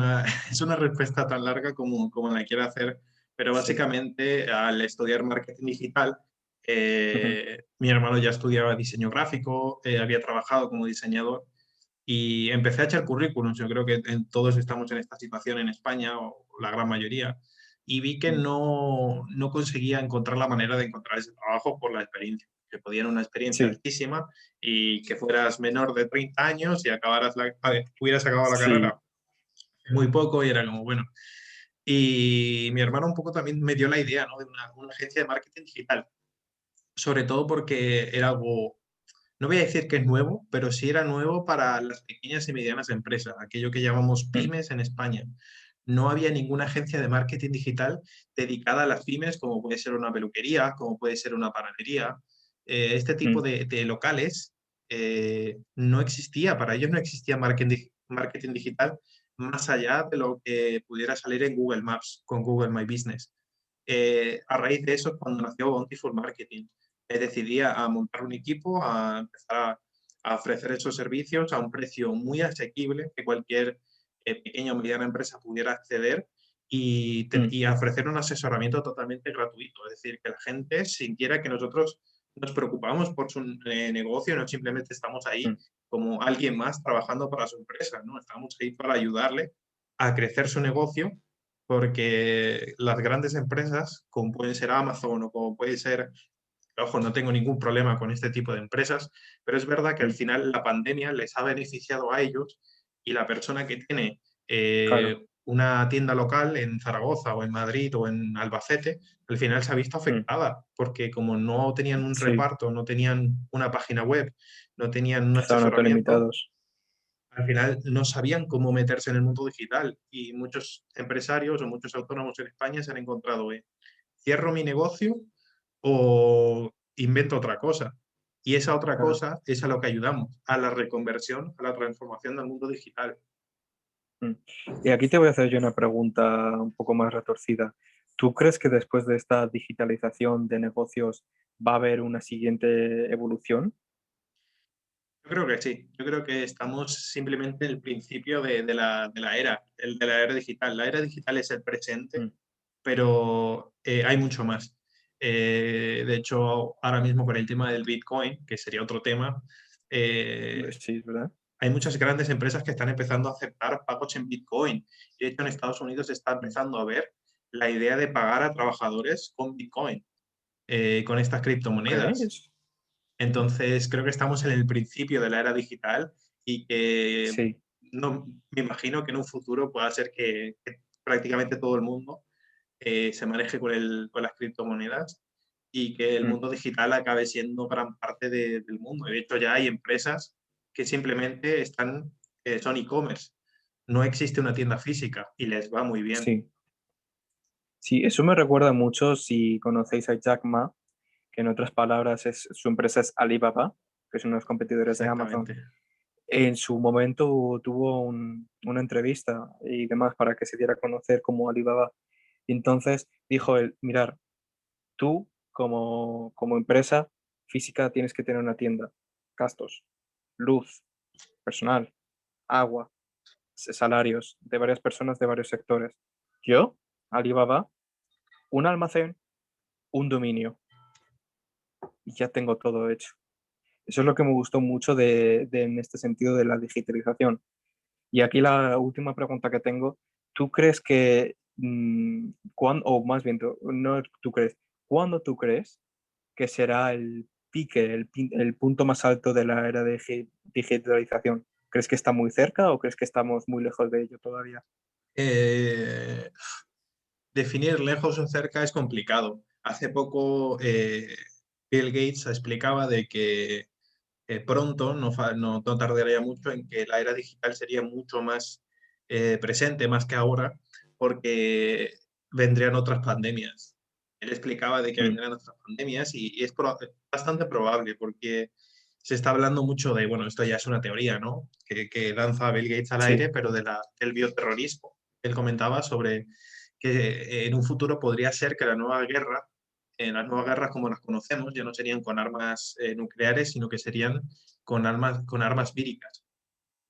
una respuesta tan larga como la quiero hacer, pero Sí. básicamente al estudiar marketing digital, Ujú, mi hermano ya estudiaba diseño gráfico, había trabajado como diseñador y empecé a echar currículums. Yo creo que todos estamos en esta situación en España, o la gran mayoría, y vi que mm, no conseguía encontrar la manera de encontrar ese trabajo por la experiencia, que podían una experiencia sí, altísima y que fueras menor de 30 años y hubieras acabado la sí, carrera muy poco y era como, bueno. Y mi hermano un poco también me dio la idea, ¿no? De una agencia de marketing digital, sobre todo porque era algo, no voy a decir que es nuevo, pero sí era nuevo para las pequeñas y medianas empresas, aquello que llamamos mm, pymes en España. No había ninguna agencia de marketing digital dedicada a las pymes, como puede ser una peluquería, como puede ser una panadería. Este tipo mm, de locales no existía, para ellos no existía marketing digital más allá de lo que pudiera salir en Google Maps con Google My Business. A raíz de eso es cuando nació Bountiful Marketing. Decidí a montar un equipo, a empezar a ofrecer esos servicios a un precio muy asequible que cualquier pequeña o mediana empresa pudiera acceder mm, y a ofrecer un asesoramiento totalmente gratuito. Es decir, que la gente sintiera que nosotros nos preocupamos por su negocio, no simplemente estamos ahí mm, como alguien más trabajando para su empresa, ¿no? Estamos ahí para ayudarle a crecer su negocio porque las grandes empresas, como pueden ser Amazon o como puede ser, ojo, no tengo ningún problema con este tipo de empresas, pero es verdad que al mm, final la pandemia les ha beneficiado a ellos y la persona que tiene claro, una tienda local en Zaragoza o en Madrid o en Albacete, al final se ha visto mm, afectada porque como no tenían un sí, reparto, no tenían una página web, no tenían un estaban asesoramiento, autolimitados. al final no sabían cómo meterse en el mundo digital y muchos empresarios o muchos autónomos en España se han encontrado en cierro mi negocio o invento otra cosa. Y esa otra Claro. cosa es a lo que ayudamos, a la reconversión, a la transformación del mundo digital. Mm. Y aquí te voy a hacer yo una pregunta un poco más retorcida. ¿Tú crees que después de esta digitalización de negocios va a haber una siguiente evolución? creo que sí. Yo creo que estamos simplemente en el principio de la era, de la era digital. La era digital es el presente, Mm. pero hay mucho más. De hecho, ahora mismo con el tema del Bitcoin, que sería otro tema, Sí, es verdad. hay muchas grandes empresas que están empezando a aceptar pagos en Bitcoin. Y de hecho, en Estados Unidos se está Mm. empezando a ver la idea de pagar a trabajadores con Bitcoin, con estas Ok, criptomonedas. Entonces, creo que estamos en el principio de la era digital y que sí. no, me imagino que en un futuro pueda ser que prácticamente todo el mundo se maneje con las criptomonedas y que el Mm. mundo digital acabe siendo gran parte del mundo. De hecho, ya hay empresas que simplemente son e-commerce. No existe una tienda física y les va muy bien. Sí. Sí, eso me recuerda mucho si conocéis a Jack Ma, que en otras palabras su empresa es Alibaba, que son unos competidores de Amazon. Exactamente. En su momento tuvo una entrevista y demás para que se diera a conocer como Alibaba. Y entonces dijo él, mirar, tú como empresa física tienes que tener una tienda, gastos, luz, personal, agua, salarios de varias personas de varios sectores. Yo, Alibaba, un almacén, un dominio y ya tengo todo hecho. Eso es lo que me gustó mucho en este sentido de la digitalización. Y aquí la última pregunta que tengo, ¿tú crees que, o más bien, no tú crees, cuándo tú crees que será el pique, el punto más alto de la era de digitalización? ¿Crees que está muy cerca o crees que estamos muy lejos de ello todavía? Eh, Definir lejos o cerca es complicado. Hace poco Bill Gates explicaba de que pronto, no tardaría mucho en que la era digital sería mucho más presente, más que ahora, porque vendrían otras pandemias. Él explicaba de que Mm. vendrían otras pandemias y es bastante probable porque se está hablando mucho de, bueno, esto ya es una teoría, ¿no? Que lanza Bill Gates al aire, Sí. pero del bioterrorismo. Él comentaba sobre que en un futuro podría ser que la nueva guerra, las nuevas guerras como las conocemos, ya no serían con armas nucleares, sino que serían con armas víricas.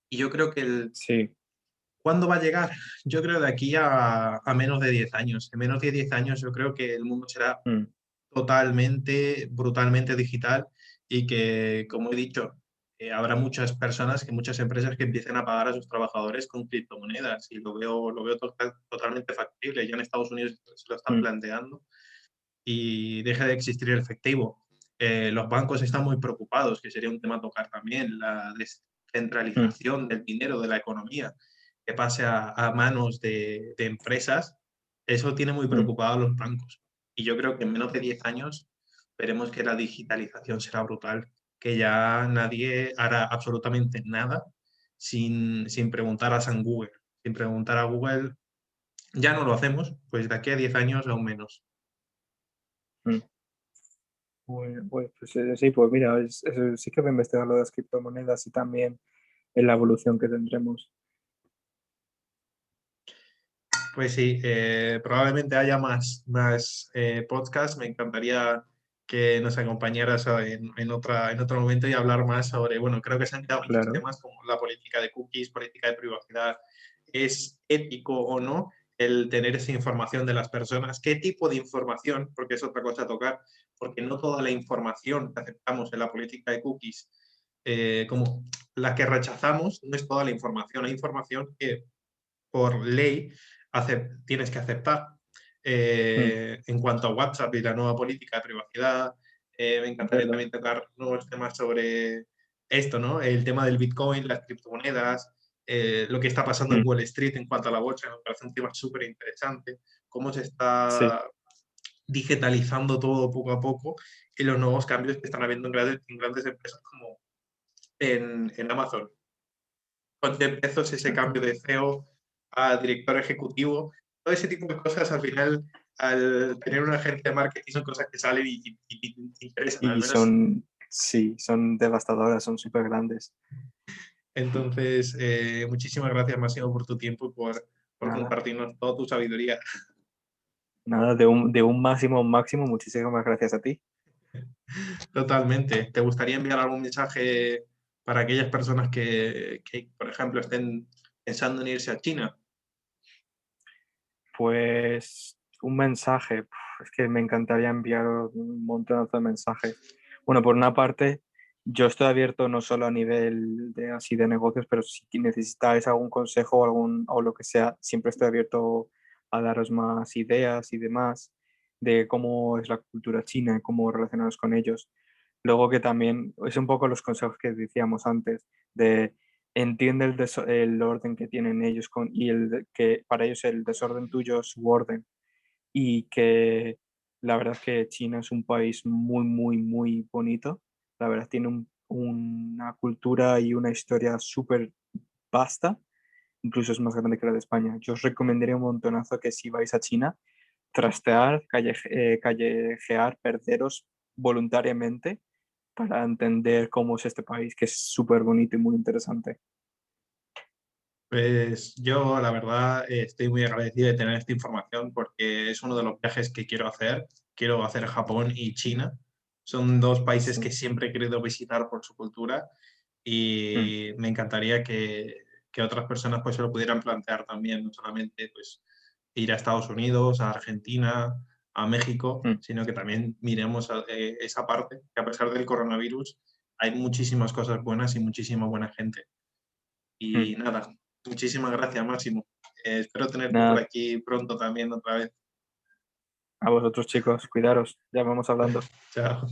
Y yo creo que Sí. ¿cuándo va a llegar? Yo creo de aquí a menos de 10 años. En menos de 10 años yo creo que el mundo será Mm. totalmente, brutalmente digital y que, como he dicho, habrá muchas personas, muchas empresas que empiecen a pagar a sus trabajadores con criptomonedas y lo veo totalmente factible. Ya en Estados Unidos se lo están Mm. planteando y deje de existir el efectivo. Los bancos están muy preocupados, que sería un tema a tocar también, la Mm. descentralización del dinero, de la economía, que pase a manos de empresas. Eso tiene muy Mm. preocupados a los bancos. Y yo creo que en menos de 10 años veremos que la digitalización será brutal, que ya nadie hará absolutamente nada sin preguntar a San Google. Sin preguntar a Google, ya no lo hacemos, pues de aquí a 10 años aún menos. Mm. Pues sí, pues mira, sí que voy a investigar lo de las criptomonedas y también en la evolución que tendremos. Pues sí, probablemente haya más podcasts. Me encantaría que nos acompañaras en otro momento y hablar más sobre, bueno, creo que se han quedado muchos Claro. temas como la política de cookies, política de privacidad. ¿Es ético o no el tener esa información de las personas? ¿Qué tipo de información? Porque es otra cosa a tocar, porque no toda la información que aceptamos en la política de cookies, como la que rechazamos, no es toda la información. Hay información que por ley tienes que aceptar. Mm. En cuanto a WhatsApp y la nueva política de privacidad, me encantaría ¿Verdad? también tocar nuevos temas sobre esto, ¿no? El tema del Bitcoin, las criptomonedas, lo que está pasando en Mm. Wall Street en cuanto a la bolsa, me parece un tema súper interesante, cómo se Sí. está digitalizando todo poco a poco y los nuevos cambios que están habiendo en grandes empresas como en Amazon. Con Jeff Bezos, ese cambio de CEO a director ejecutivo, todo ese tipo de cosas al final, al tener un agente de marketing, son cosas que salen y te interesan, al Y menos. sí, son devastadoras, son súper grandes. Entonces, muchísimas gracias, Máximo, por tu tiempo y por Nada, compartirnos toda tu sabiduría. nada, de un máximo a un máximo, muchísimas gracias a ti. Totalmente. ¿Te gustaría enviar algún mensaje para aquellas personas que, por ejemplo, estén pensando en irse a China? Pues un mensaje, es que me encantaría enviar un montón de mensajes. Bueno, por una parte, yo estoy abierto no solo a nivel de así de negocios, pero si necesitáis algún consejo o algún o lo que sea, siempre estoy abierto a daros más ideas y demás de cómo es la cultura china y cómo relacionaros con ellos. Luego que también es un poco los consejos que decíamos antes, de entiende el orden que tienen ellos y que para ellos el desorden tuyo es su orden y que la verdad es que China es un país muy, muy, muy bonito. La verdad tiene una cultura y una historia súper vasta, incluso es más grande que la de España. Yo os recomendaría un montonazo que si vais a China, trastear, callejear, perderos voluntariamente para entender cómo es este país, que es súper bonito y muy interesante. Pues yo, la verdad, estoy muy agradecido de tener esta información porque es uno de los viajes que quiero hacer. Quiero hacer Japón y China. Son dos países Sí. que siempre he querido visitar por su cultura Mm, y me encantaría que otras personas pues se lo pudieran plantear también, no solamente pues ir a Estados Unidos, a Argentina, a México, mm, sino que también miremos esa parte, que a pesar del coronavirus hay muchísimas cosas buenas y muchísima buena gente. mm. Y nada, muchísimas gracias, Máximo. Espero tenerte por Nada, aquí pronto también otra vez. a vosotros chicos, cuidaros, ya vamos hablando. Chao.